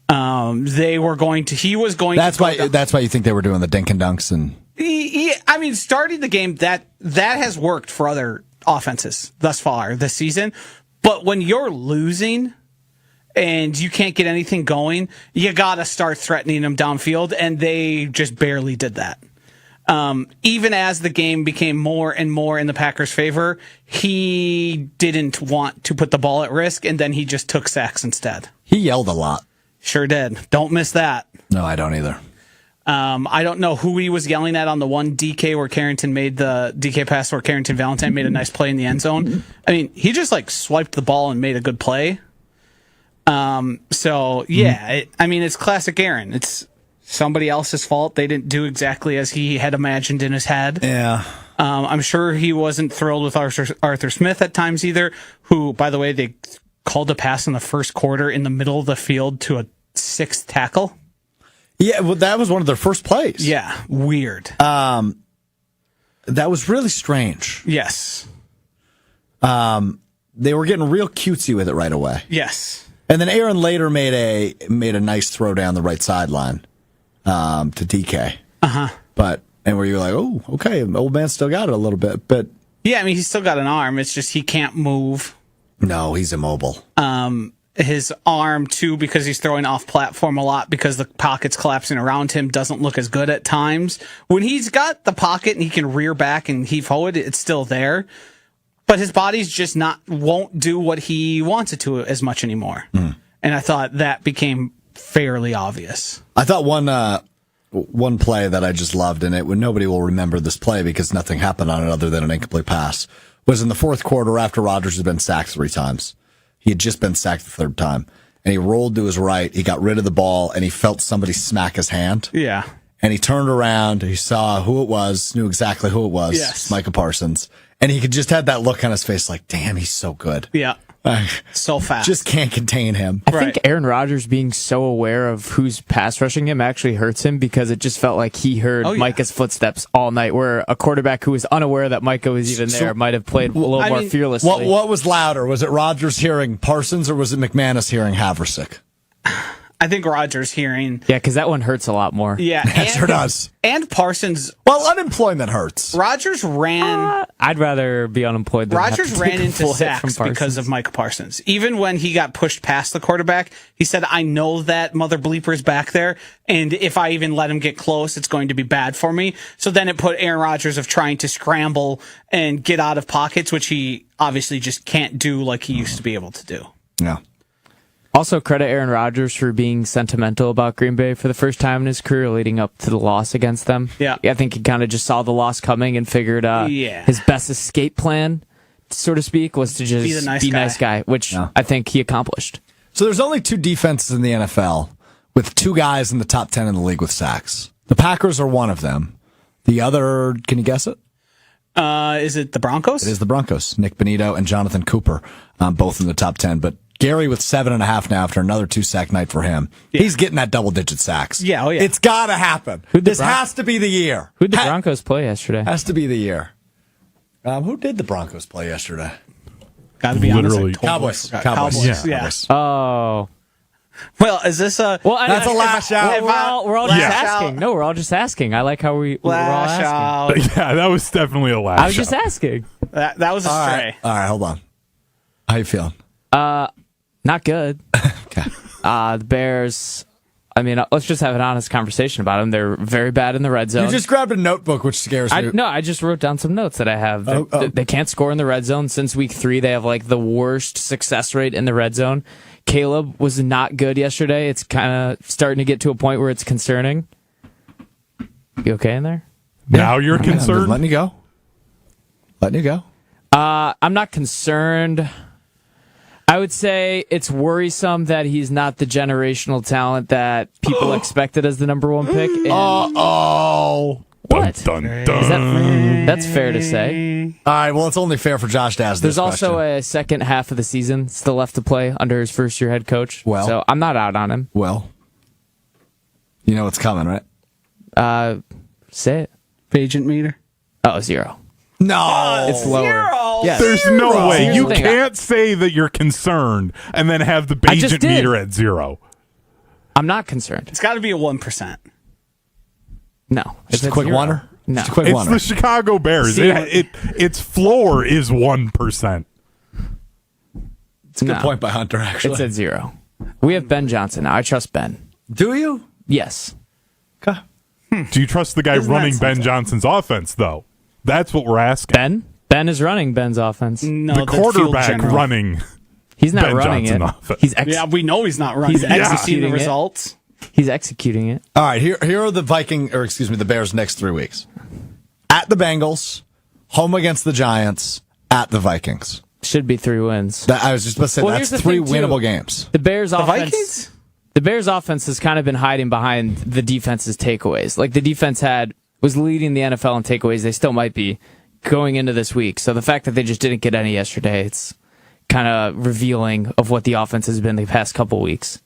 He was going to. That's why you think they were doing the dink and dunks and. I mean, starting the game, that has worked for other offenses thus far this season. But when you're losing and you can't get anything going, you got to start threatening them downfield, and they just barely did that. Even as the game became more and more in the Packers' favor, he didn't want to put the ball at risk, and then he just took sacks instead. He yelled a lot. Sure did. Don't miss that. No, I don't either. I don't know who he was yelling at on the one DK where Carrington made the DK pass where Carrington Valentine made a nice play in the end zone. I mean, he just like swiped the ball and made a good play. It's classic Aaron. It's somebody else's fault. They didn't do exactly as he had imagined in his head. Yeah. I'm sure he wasn't thrilled with Arthur Smith at times either, who, by the way, they called a pass in the first quarter in the middle of the field to a 6th tackle. Yeah, well, that was one of their first plays. Yeah, weird. That was really strange. Yes. They were getting real cutesy with it right away. Yes. And then Aaron later made a nice throw down the right sideline to DK. And where you're like, oh, okay, old man still got it a little bit, but Yeah, I mean, he's still got an arm. It's just he can't move. No, he's immobile. His arm, too, because he's throwing off platform a lot because the pocket's collapsing around him, doesn't look as good at times. When he's got the pocket and he can rear back and heave forward, it's still there. But his body's just won't do what he wants it to as much anymore. And I thought that became fairly obvious. I thought one play that I just loved, and nobody will remember this play because nothing happened on it other than an incomplete pass, was in the fourth quarter after Rodgers had been sacked 3 times. He had just been sacked the 3rd time. And he rolled to his right. He got rid of the ball, and he felt somebody smack his hand. Yeah. And he turned around. He saw who it was, knew exactly who it was. Yes. Micah Parsons. And he just had that look on his face like, damn, he's so good. Yeah. So fast. Just can't contain him. I think Aaron Rodgers being so aware of who's pass rushing him actually hurts him because it just felt like he heard Micah's footsteps all night, where a quarterback who was unaware that Micah was even there might have played a little more fearlessly. What was louder? Was it Rodgers hearing Parsons or was it McManus hearing Haversick? I think Rodgers hearing. Yeah, because that one hurts a lot more. Yeah, It sure does. And Parsons. Well, unemployment hurts. Rodgers ran. I'd rather be unemployed than Rodgers have to ran take a into full hit from sacks Parsons. because of Micah Parsons. Even when he got pushed past the quarterback, he said, I know that mother bleeper's back there, and if I even let him get close, it's going to be bad for me. So then it put Aaron Rodgers of trying to scramble and get out of pockets, which he obviously just can't do like he used to be able to do. Yeah. Also, credit Aaron Rodgers for being sentimental about Green Bay for the first time in his career leading up to the loss against them. Yeah. I think he kind of just saw the loss coming and figured Yeah. his best escape plan, so to speak, was to just Be the nice be guy. nice guy, which I think he accomplished. So there's only 2 defenses in the NFL with 2 guys in the top 10 in the league with sacks. The Packers are one of them. The other, can you guess it? Is it the Broncos? It is the Broncos. Nick Bonito and Jonathan Cooper, both in the top 10. But Gary with 7.5 now after another 2-sack night for him. Yeah. He's getting that double-digit sacks. Yeah, It's got to happen. This has to be the year. Who'd the Broncos play yesterday? Has to be the year. Who did the Broncos play yesterday? Got to be Literally. honest. Cowboys. Cowboys. Yeah. Cowboys. Oh. Well, is this a... Well, That's a lash out. We're all just asking. No, we're all just asking. I like how we're all Lash asking. out. Yeah, that was definitely a lash. I was just asking. That was a stray. All right, hold on. How you feeling? Not good. Okay. The Bears, I mean, let's just have an honest conversation about them. They're very bad in the red zone. You just grabbed a notebook, which scares me. No, I just wrote down some notes that I have. They can't score in the red zone. Since week 3, they have like the worst success rate in the red zone. Caleb was not good yesterday. It's kind of starting to get to a point where it's concerning. You okay in there? Now you're concerned? Letting you go. Letting you go. I'm not concerned. I would say it's worrisome that he's not the generational talent that people expected as the number 1 pick. And what? Dun, dun, dun. That's fair to say. All right, well, it's only fair for Josh to ask There's this also question. a second half of the season still left to play under his first-year head coach. Well. So I'm not out on him. Well, you know what's coming, right? Say it. Agent meter. Oh, 0. No. It's lower. Yeah. There's no way. Here's You the thing. can't say that you're concerned and then have the I just Bagent did. meter at 0. I'm not concerned. It's got to be a 1%. No. Just It's a quick 0. oneer? No. Just a quick It's oneer. the Chicago Bears. See, Its floor is 1%. It's a good No. point by Hunter, actually. It's at 0. We have Ben Johnson now. I trust Ben. Do you? Yes. Okay. Do you trust the guy Isn't that running Ben something? Johnson's offense, though? That's what we're asking. Ben? Ben is running Ben's offense. No, The field quarterback general. running. He's not Ben running Johnson it. offense. He's Yeah, we know he's not running. He's You see the executing it. results. He's executing it. All right, here are the the Bears' next 3 weeks. At the Bengals, home against the Giants, at the Vikings. Should be 3 wins. I was just about to say, Well, that's here's the 3 thing, too. winnable games. The Bears offense. Vikings? The Bears offense has kind of been hiding behind the defense's takeaways. Like the defense was leading the NFL in takeaways. They still might be going into this week. So the fact that they just didn't get any yesterday, it's kind of revealing of what the offense has been the past couple weeks.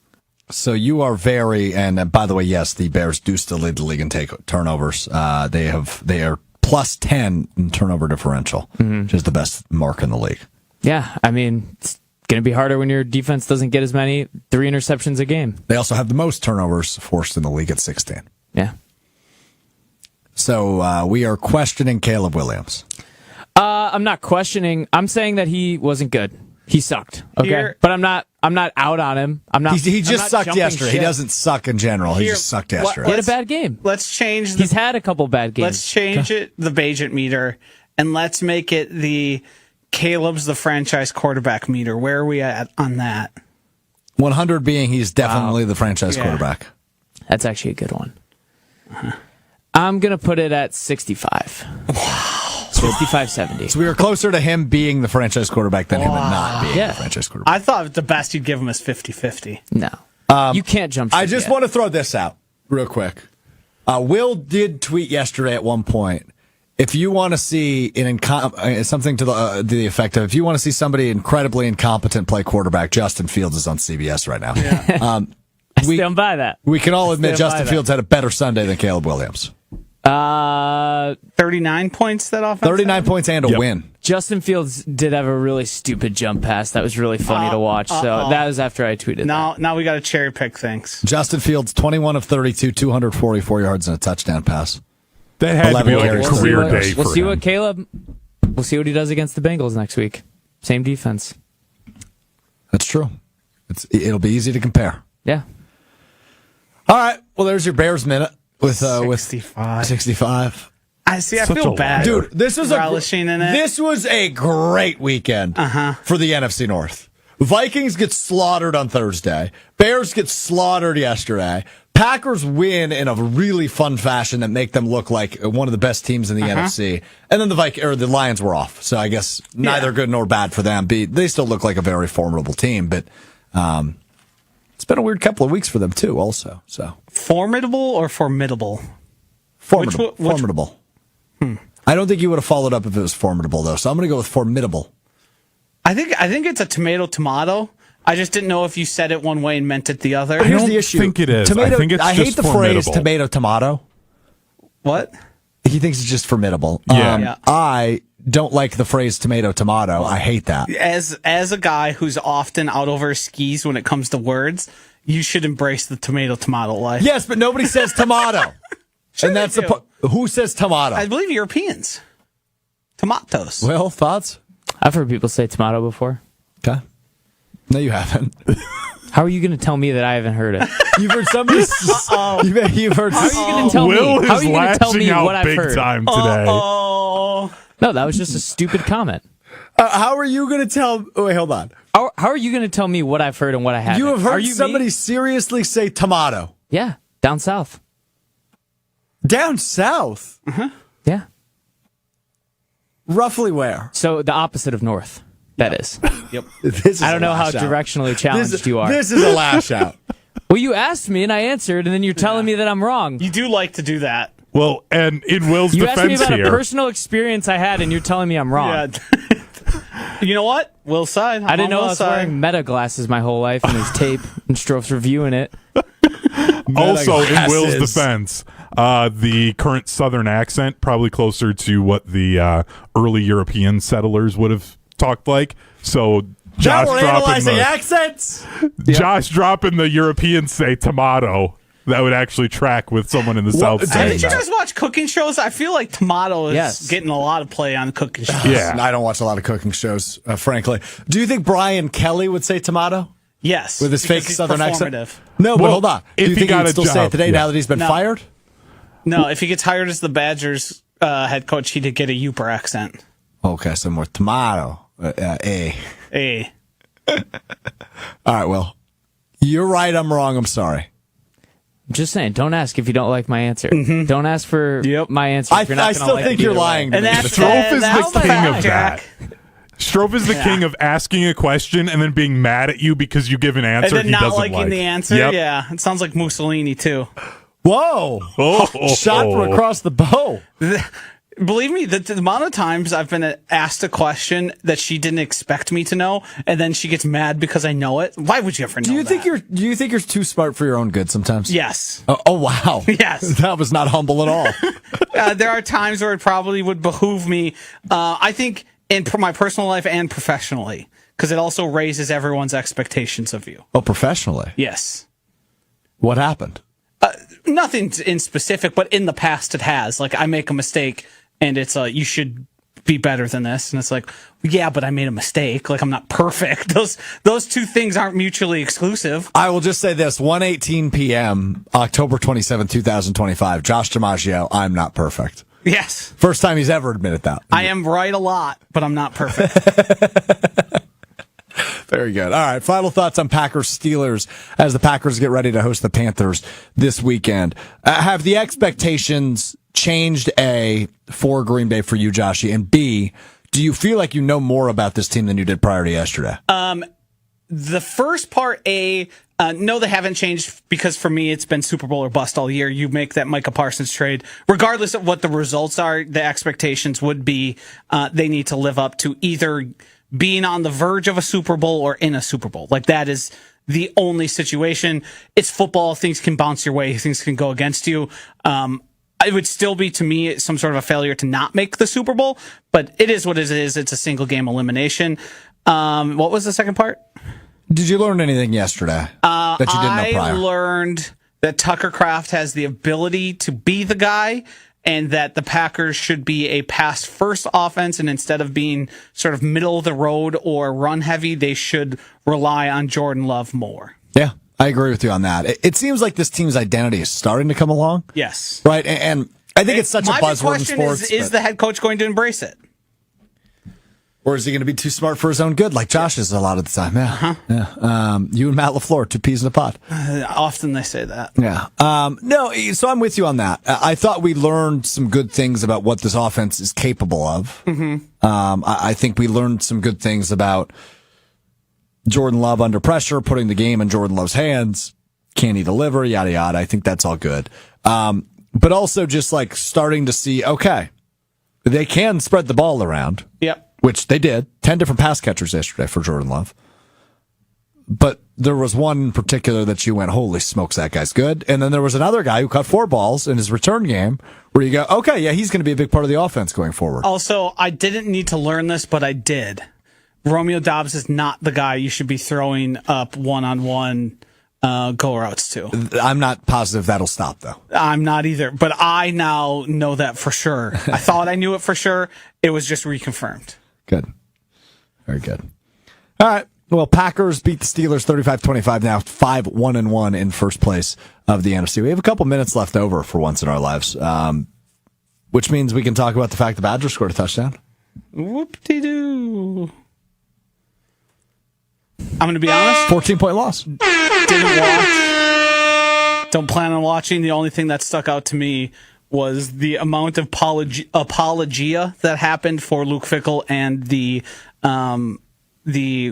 So you are and by the way, yes, the Bears do still lead the league in turnovers. They are plus 10 in turnover differential, which is the best mark in the league. Yeah, I mean, it's going to be harder when your defense doesn't get as many 3 interceptions a game. They also have the most turnovers forced in the league at 16. Yeah. So we are questioning Caleb Williams. I'm not questioning. I'm saying that he wasn't good. He sucked. Okay, but I'm not out on him. I'm not. He I'm just not sucked jumping yesterday. ship. He doesn't suck in general. He Here, just sucked what- yesterday. He had a bad game. Let's change the He's had a couple bad games. Let's change it, the Bagent meter, and let's make it the Caleb's the franchise quarterback meter. Where are we at on that? 100 being he's definitely the franchise quarterback. That's actually a good one. I'm going to put it at 65. Wow. 65-70. So we were closer to him being the franchise quarterback than him not being the franchise quarterback. I thought the best you'd give him is 50-50. No. You can't jump ship I just yet. want to throw this out real quick. Will did tweet yesterday at one point, if you want to see something to the effect of, if you want to see somebody incredibly incompetent play quarterback, Justin Fields is on CBS right now. I stand by that. We can all admit stand by Justin that. Fields had a better Sunday than Caleb Williams. 39 points that offense. 39 points and a win. Justin Fields did have a really stupid jump pass. That was really funny to watch. So that was after I tweeted Now we got to cherry pick things. Justin Fields, 21 of 32, 244 yards and a touchdown pass. That had to be like a 11 career carries. day for We'll see him. what Caleb. We'll see what he does against the Bengals next week. Same defense. That's true. It'll be easy to compare. Yeah. All right. Well, there's your Bears minute with 65. 65. I see. I Such feel a bad, Dude, this was relishing in it. This was a great weekend for the NFC North. Vikings get slaughtered on Thursday. Bears get slaughtered yesterday. Packers win in a really fun fashion that make them look like one of the best teams in the NFC. And then the Lions were off. So I guess neither good nor bad for them. They still look like a very formidable team, but it's been a weird couple of weeks for them too also. So Formidable or formidable? formidable. Which- formidable. I don't think you would have followed up if it was formidable though. So I'm going to go with formidable. I think it's a tomato. I just didn't know if you said it one way and meant it the other. But here's don't the issue. think it is. Tomato, I think it's I hate just the formidable. phrase tomato. What? He thinks it's just formidable. Yeah. Yeah. I don't like the phrase tomato. I hate that. As a guy who's often out over his skis when it comes to words, you should embrace the tomato life. Yes, but nobody says tomato. And that's they the do. who says tomato? I believe Europeans. Tomatoes. Well, thoughts? I've heard people say tomato before. Okay. No, you haven't. How are you going to tell me that I haven't heard it? You've heard somebody. You've heard. How are you going to tell Will me? How are is you going to tell lashing me out what I've big heard? time today. Oh. No, that was just a stupid comment. How are you going to tell? Wait, hold on. How are you going to tell me what I've heard and what I haven't? You have Are heard you somebody me? seriously say tomato Yeah, down south. down south. Yeah. Roughly where? So the opposite of north. That is. This is I don't a know how lash out. directionally challenged you are. This is a lash out. Well, you asked me and I answered, and then you're telling me that I'm wrong. You do like to do that. Well, and in Will's You asked me defense about here, a personal experience I had, and you're telling me I'm wrong. Yeah. You know what? Will's side. I didn't know I Will's was side. wearing meta glasses my whole life, and there's tape, and Strouf's reviewing it. also in Will's Glasses. defense, the current Southern accent probably closer to what the early European settlers would have talked like. So Now Josh we're dropping analyzing the accents. Josh dropping the Europeans say tomato. That would actually track with someone in the South did saying Did you that. guys watch cooking shows? I feel like tomato is Yes. getting a lot of play on cooking shows. Yeah. I don't watch a lot of cooking shows, frankly. Do you think Brian Kelly would say tomato Yes. with his because fake he's Southern accent? performative. No, but Well, hold on. Do if you he think he got would a still say job, it today yeah. now that he's been No. fired? No, if he gets hired as the Badgers head coach, he'd get a Uper accent. Okay, so more tomato. A. Hey. All right, well, you're right. I'm wrong. I'm sorry. I'm just saying, don't ask if you don't like my answer. Don't ask for my answer I if you're not going to still like think it you're either way. lying to And me. that's Strouf is that's the king fact, of Jack. that. Strouf is the king of asking a question and then being mad at you because you give an And answer then he not doesn't liking like. the answer. Yep. Yeah, it sounds like Mussolini too. Whoa. Oh, Shot from across the bow. Believe me, the amount of times I've been asked a question that she didn't expect me to know, and then she gets mad because I know it. Why would you ever know Do you think that? do you think you're too smart for your own good sometimes? Yes. Oh wow. Yes. That was not humble at all. There are times where it probably would behoove me, I think, in my personal life and professionally, because it also raises everyone's expectations of you. Oh, professionally. Yes. What happened? Nothing in specific, but in the past it has. Like, I make a mistake, and it's you should be better than this. And it's like, yeah, but I made a mistake. Like, I'm not perfect. Those two things aren't mutually exclusive. I will just say this: 1:18 p.m., October 27, 2025. Josh DiMaggio. I'm not perfect. Yes. First time he's ever admitted that. I am right a lot, but I'm not perfect. Very good. All right. Final thoughts on Packers Steelers as the Packers get ready to host the Panthers this weekend. Have the expectations changed, A, for Green Bay for you, Joshy? And B, do you feel like you know more about this team than you did prior to yesterday? The first part, no, they haven't changed, because for me, it's been Super Bowl or bust all year. You make that Micah Parsons trade, regardless of what the results are, the expectations would be they need to live up to either being on the verge of a Super Bowl or in a Super Bowl. Like, that is the only situation. It's football. Things can bounce your way. Things can go against you. It would still be, to me, some sort of a failure to not make the Super Bowl, but it is what it is. It's a single game elimination. What was the second part? Did you learn anything yesterday that you didn't know prior? I learned that Tucker Kraft has the ability to be the guy, and that the Packers should be a pass-first offense, and instead of being sort of middle of the road or run-heavy, they should rely on Jordan Love more. Yeah, I agree with you on that. It seems like this team's identity is starting to come along. Yes. Right, and I think it's such a buzzword in sports. Is the head coach going to embrace it? Or is he going to be too smart for his own good, like Josh is a lot of the time? Yeah. Uh-huh. Yeah. You and Matt LaFleur, 2 peas in a pod. Often they say that. Yeah. No, so I'm with you on that. I thought we learned some good things about what this offense is capable of. Mm-hmm. I think we learned some good things about Jordan Love under pressure, putting the game in Jordan Love's hands. Can he deliver? Yada, yada. I think that's all good. But also just like starting to see, okay, they can spread the ball around. Yep. Which they did. 10 different pass catchers yesterday for Jordan Love. But there was one in particular that you went, holy smokes, that guy's good. And then there was another guy who caught 4 balls in his return game where you go, okay, yeah, he's going to be a big part of the offense going forward. Also, I didn't need to learn this, but I did. Romeo Doubs is not the guy you should be throwing up one-on-one go routes to. I'm not positive that'll stop, though. I'm not either, but I now know that for sure. I thought I knew it for sure. It was just reconfirmed. Good. Very good. All right. Well, Packers beat the Steelers 35-25 now, 5-1-1 in first place of the NFC. We have a couple minutes left over for once in our lives, which means we can talk about the fact the Badgers scored a touchdown. Whoop-de-doo. I'm going to be honest. 14-point loss. Didn't watch. Don't plan on watching. The only thing that stuck out to me was the amount of apologia that happened for Luke Fickell and the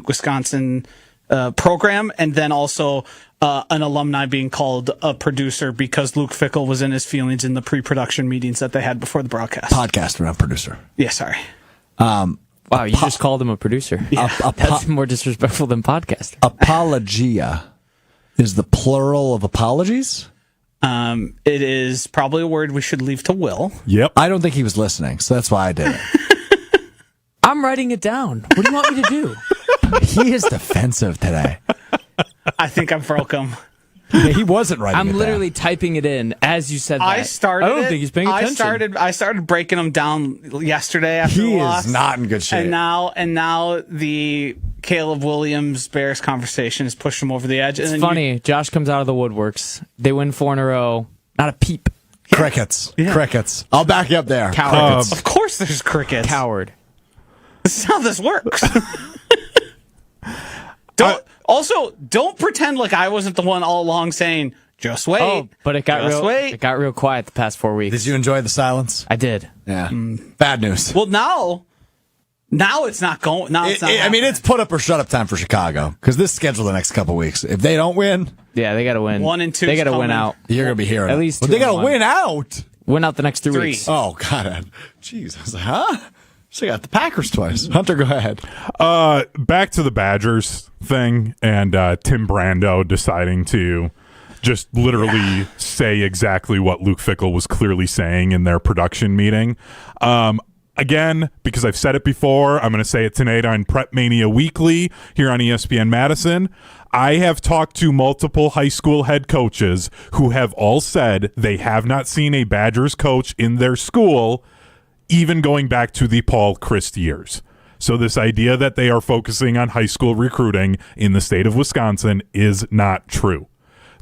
Wisconsin program, and then also an alumni being called a producer because Luke Fickell was in his feelings in the pre-production meetings that they had before the broadcast. Podcaster, not producer. Yeah, sorry. Wow, you just called him a producer. Yeah. That's more disrespectful than podcaster. Apologia is the plural of apologies? It is probably a word we should leave to Will. Yep. I don't think he was listening, so that's why I did it. I'm writing it down. What do you want me to do? He is defensive today. I think I broke him. Yeah, he wasn't writing it I'm down. literally typing it in as you said that. I don't think he's paying attention. I started breaking them down yesterday after the He loss. is not in good shape. And now the Caleb Williams Bears conversation has pushed him over the edge. It's and funny. Josh comes out of the woodworks. They win 4 in a row. Not a peep. Crickets. Yeah. Crickets. I'll back you up there. Coward. Of course there's crickets. Coward. This is how this works. Don't pretend like I wasn't the one all along saying, just wait. Oh, but it got real quiet the past 4 weeks. Did you enjoy the silence? I did. Yeah. Bad news. Well, now it's not going. Now it's not. I mean, it's put up or shut up time for Chicago because this is scheduled the next couple weeks. If they don't win, Yeah, they got to win. 1 and 2 They got to coming. win out. you're going to be hearing At least But they 2 and got to 1. win out. Win out the next 3 3. weeks. Oh, God. Jeez. I was like, huh? So you got the Packers twice. Hunter, go ahead. Back to the Badgers thing and Tim Brando deciding to just literally say exactly what Luke Fickell was clearly saying in their production meeting. Again, because I've said it before, I'm going to say it tonight on Prep Mania Weekly here on ESPN Madison. I have talked to multiple high school head coaches who have all said they have not seen a Badgers coach in their school, even going back to the Paul Chryst years. So this idea that they are focusing on high school recruiting in the state of Wisconsin is not true.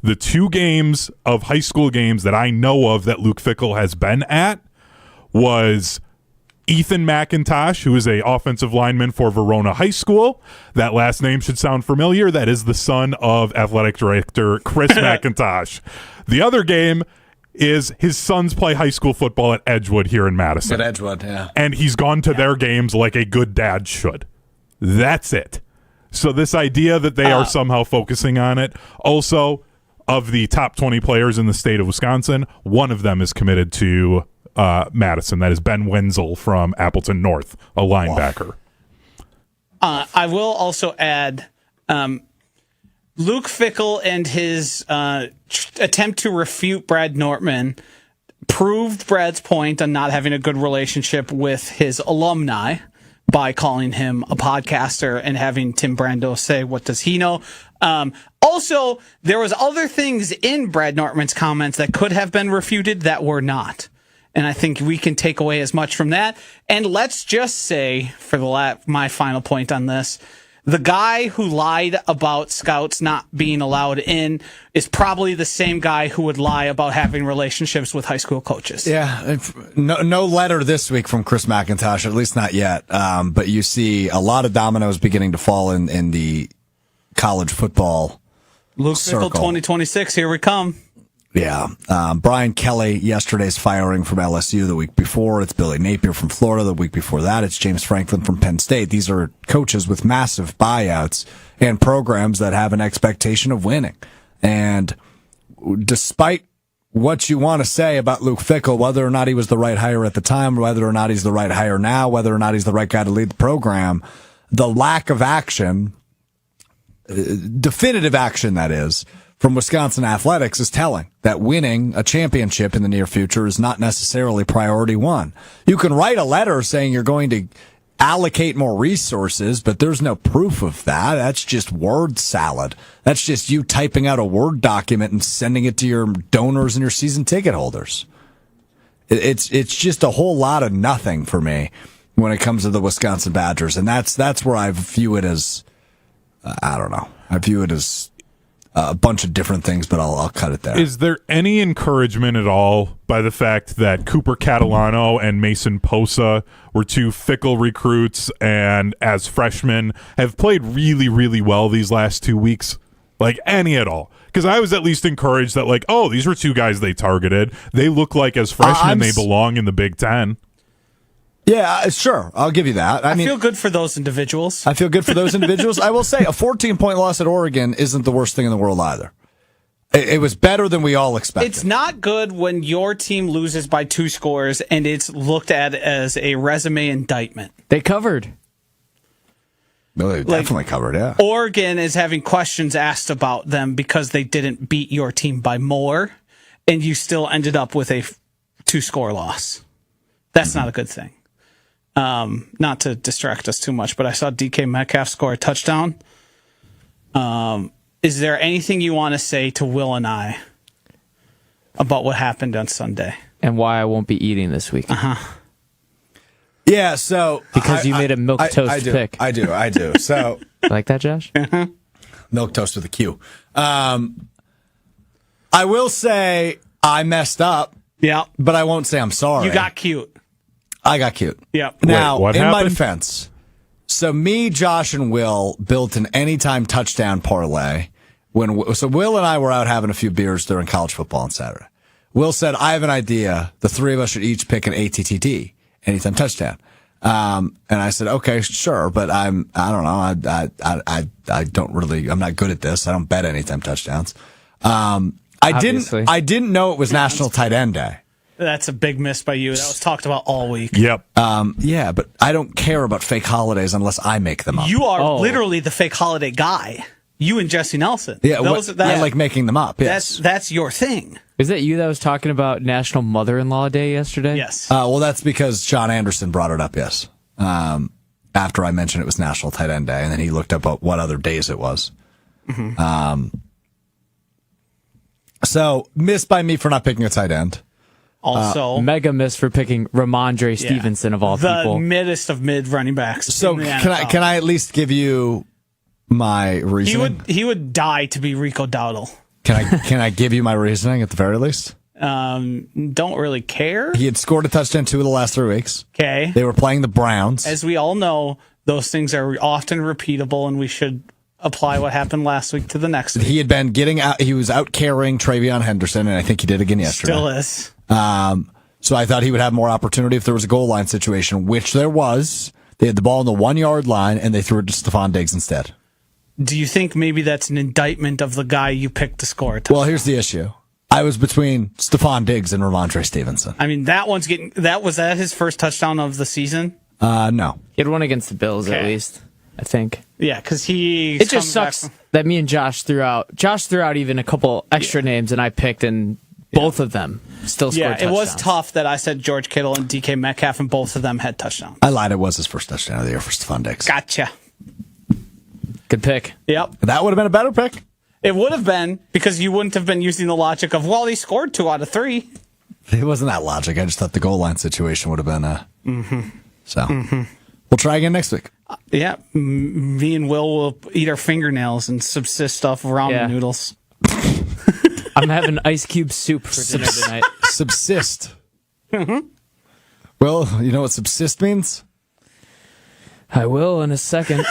The 2 games of high school games that I know of that Luke Fickell has been at was Ethan McIntosh, who is a offensive lineman for Verona High School. That last name should sound familiar. That is the son of athletic director Chris McIntosh. The other game is his sons play high school football at Edgewood here in Madison. At Edgewood, yeah. And he's gone to their games like a good dad should. That's it. So this idea that they are somehow focusing on it. Also, of the top 20 players in the state of Wisconsin, one of them is committed to Madison. That is Ben Wenzel from Appleton North, a linebacker. I will also add Luke Fickell and his attempt to refute Brad Nortman proved Brad's point on not having a good relationship with his alumni by calling him a podcaster and having Tim Brando say, what does he know? Also, there was other things in Brad Nortman's comments that could have been refuted that were not. And I think we can take away as much from that. And let's just say, for my final point on this, the guy who lied about scouts not being allowed in is probably the same guy who would lie about having relationships with high school coaches. Yeah, no letter this week from Chris McIntosh, at least not yet. But you see a lot of dominoes beginning to fall in the college football Luke Fickell 2026, here we come. Yeah. Brian Kelly, yesterday's firing from LSU. The week before, it's Billy Napier from Florida. The week before that, it's James Franklin from Penn State. These are coaches with massive buyouts and programs that have an expectation of winning. And despite what you want to say about Luke Fickell, whether or not he was the right hire at the time, whether or not he's the right hire now, whether or not he's the right guy to lead the program, the lack of action, definitive action that is, from Wisconsin athletics is telling that winning a championship in the near future is not necessarily priority one. You can write a letter saying you're going to allocate more resources, but there's no proof of that. That's just word salad. That's just you typing out a Word document and sending it to your donors and your season ticket holders. It's just a whole lot of nothing for me when it comes to the Wisconsin Badgers. And that's where I view it as, I don't know. I view it as a bunch of different things, but I'll cut it there. Is there any encouragement at all by the fact that Cooper Catalano and Mason Posa were two Fickell recruits and as freshmen have played really, really well these last 2 weeks? Like, any at all? Because I was at least encouraged that, like, oh, these were two guys they targeted. They look like as freshmen they belong in the Big Ten. Yeah, sure. I'll give you that. I feel good for those individuals. I feel good for those individuals. I will say a 14-point loss at Oregon isn't the worst thing in the world either. It was better than we all expected. It's not good when your team loses by 2 scores and it's looked at as a resume indictment. They covered. No, they definitely covered, yeah. Oregon is having questions asked about them because they didn't beat your team by more, and you still ended up with a 2-score loss. That's not a good thing. Not to distract us too much, but I saw DK Metcalf score a touchdown. Is there anything you want to say to Will and I about what happened on Sunday? And why I won't be eating this week. Yeah, so... Because you made a milquetoast pick. I do. So... Like that, Josh? Milquetoast with a Q. I will say I messed up. Yeah. But I won't say I'm sorry. You got cute. I got cute. Yeah. Now, what in happened? my defense, so me, Josh, and Will built an anytime touchdown parlay. So Will and I were out having a few beers during college football on Saturday. Will said, I have an idea. The three of us should each pick an ATTD, anytime touchdown. And I said, okay, sure, but I don't know. I don't really, I'm not good at this. I don't bet anytime touchdowns. I didn't know it was National Tight End Day. That's a big miss by you. That was talked about all week. Yep. Yeah, but I don't care about fake holidays unless I make them up. You are literally the fake holiday guy. You and Jesse Nelson. Yeah, I like making them up. Yes. That's your thing. Is that you that was talking about National Mother-in-Law Day yesterday? Yes. Well, that's because John Anderson brought it up, yes. After I mentioned it was National Tight End Day, and then he looked up what other days it was. Mm-hmm. So, missed by me for not picking a tight end. Also, mega miss for picking Ramondre Stevenson of all people. The middest of mid running backs. So can I at least give you my reasoning? He would die to be Rico Dowdle. Can I give you my reasoning at the very least? Don't really care. He had scored a touchdown 2 of the last 3 weeks. Okay. They were playing the Browns. As we all know, those things are often repeatable, and we should apply what happened last week to the next week. He had been getting out. He was out carrying Travion Henderson, and I think he did again yesterday. Still is. So I thought he would have more opportunity if there was a goal line situation, which there was. They had the ball on the 1 yard line, and they threw it to Stephon Diggs instead. do you think maybe that's an indictment of the guy you picked to score a touchdown? Well, here's the issue. I was between Stephon Diggs and Ramondre Stevenson. I mean, was that his first touchdown of the season? No. He had one against the Bills at Okay. least, I think. Yeah, because It just sucks that me and Josh threw out. Josh threw out even a couple extra names, and I picked, and both of them still scored touchdowns. it was tough that I said George Kittle and DK Metcalf, and both of them had touchdowns. I lied. It was his first touchdown of the year for Stephon Diggs. Gotcha. Good pick. Yep. That would have been a better pick. It would have been, because you wouldn't have been using the logic of, well, he scored 2 out of 3. It wasn't that logic. I just thought the goal line situation would have been. So we'll try again next week. Yeah. Me and will eat our fingernails and subsist off ramen noodles. I'm having ice cube soup for dinner tonight. Subsist. Well, you know what subsist means? I will in a second.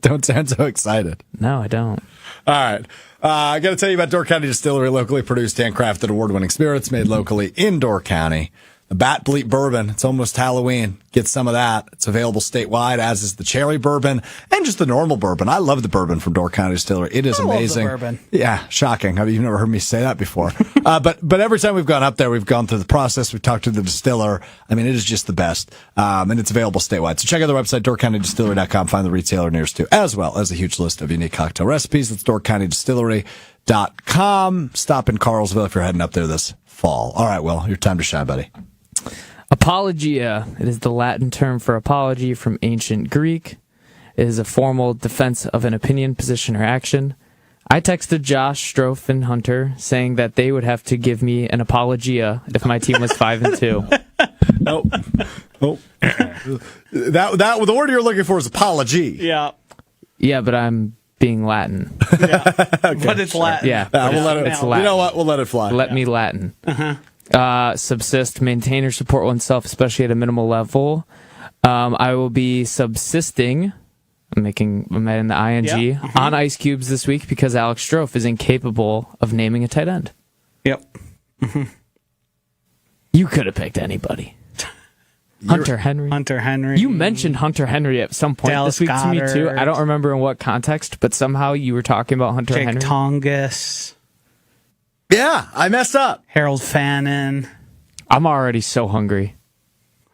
Don't sound so excited. No, I don't. All right. I got to tell you about Door County Distillery, locally produced, handcrafted, award-winning spirits made locally in Door County. The Bat Bleep Bourbon. It's almost Halloween. Get some of that. It's available statewide, as is the Cherry Bourbon and just the normal bourbon. I love the bourbon from Door County Distillery. It is amazing. Love the bourbon. Yeah, shocking. I mean, you've never heard me say that before. But every time we've gone up there, we've gone through the process. We've talked to the distiller. I mean, it is just the best. And it's available statewide. So check out their website, doorcountydistillery.com. Find the retailer nearest you, as well as a huge list of unique cocktail recipes. That's doorcountydistillery.com. Stop in Carlsville if you're heading up there this fall. All right, Will, your time to shine, buddy. Apologia. It is the Latin term for apology from ancient Greek. It is a formal defense of an opinion, position, or action. I texted Josh, Strouf, and Hunter saying that they would have to give me an apologia if my team was 5-2. Nope. That the word you're looking for is apology. Yeah. Yeah, but I'm being Latin. Yeah. But it's Latin. Yeah, We'll let it. it's Latin. You know what? We'll let it fly. Let me Latin. Subsist, maintain or support oneself, especially at a minimal level. I will be subsisting. I'm adding the ing on ice cubes this week because Alex Strouf is incapable of naming a tight end. Yep. You could have picked anybody. Hunter Henry. You mentioned Hunter Henry at some point Dallas this week to me too. Goedert. I don't remember in what context, but somehow you were talking about Hunter Jake Henry. Tongus. Yeah, I messed up. Harold Fannin. I'm already so hungry.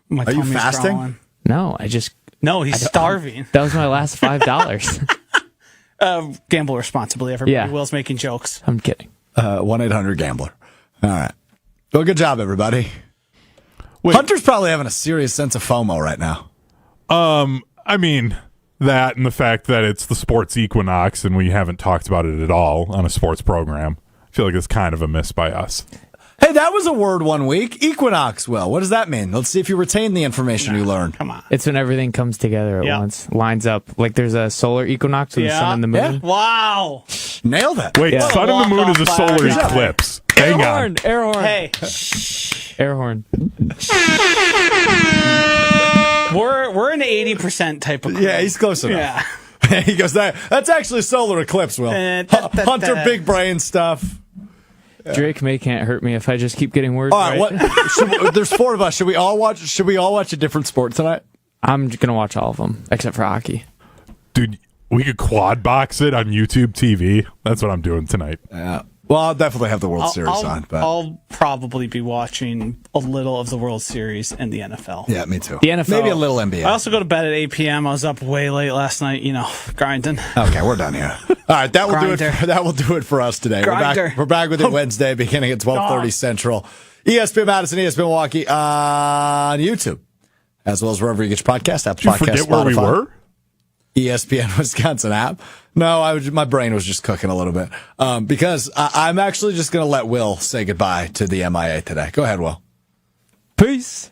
My Are you tummy's fasting? growling. No, No, he's starving. that was my last $5. Gamble responsibly, everybody. Yeah. Will's making jokes. I'm kidding. 1-800-GAMBLER. All right. Well, good job, everybody. Wait. Hunter's probably having a serious sense of FOMO right now. I mean, that and the fact that it's the sports equinox and we haven't talked about it at all on a sports program. I feel like it's kind of a miss by us. Hey, that was a word one week. Equinox, Will. What does that mean? Let's see if you retain the information you learned. Come on. It's when everything comes together at Yeah. once, lines up. Like there's a solar equinox with the sun and the moon. Yeah. Wow. Nailed it. Wait, Yeah. sun and the moon is a Walk-off solar by. eclipse. Hang on. Air horn. Hey, Air horn. we're an 80% type of crew. Yeah, he's close enough. Yeah. He goes, that's actually solar eclipse, Will. Hunter big brain stuff. Drake May can't hurt me if I just keep getting words All right, right. there's 4 of us. Should we all watch a different sport tonight? I'm gonna watch all of them except for hockey. Dude, we could quad box it on YouTube TV. That's what I'm doing tonight. Yeah. Well, I'll definitely have the World Series on. But I'll probably be watching a little of the World Series and the NFL. yeah, me too. The NFL. Maybe a little NBA. I also go to bed at 8 p.m. I was up way late last night, grinding. Okay, we're done here. All right, that will do it. Grinder. That will do it for us today. Grinder. We're back with you Wednesday, beginning at 12:30 Central. ESPN Madison, ESPN Milwaukee on YouTube, as well as wherever you get your podcast. Apple Did you Podcasts, forget where we Spotify. were? ESPN Wisconsin app. No, my brain was just cooking a little bit because I'm actually just going to let Will say goodbye to the MIA today. Go ahead, Will. Peace.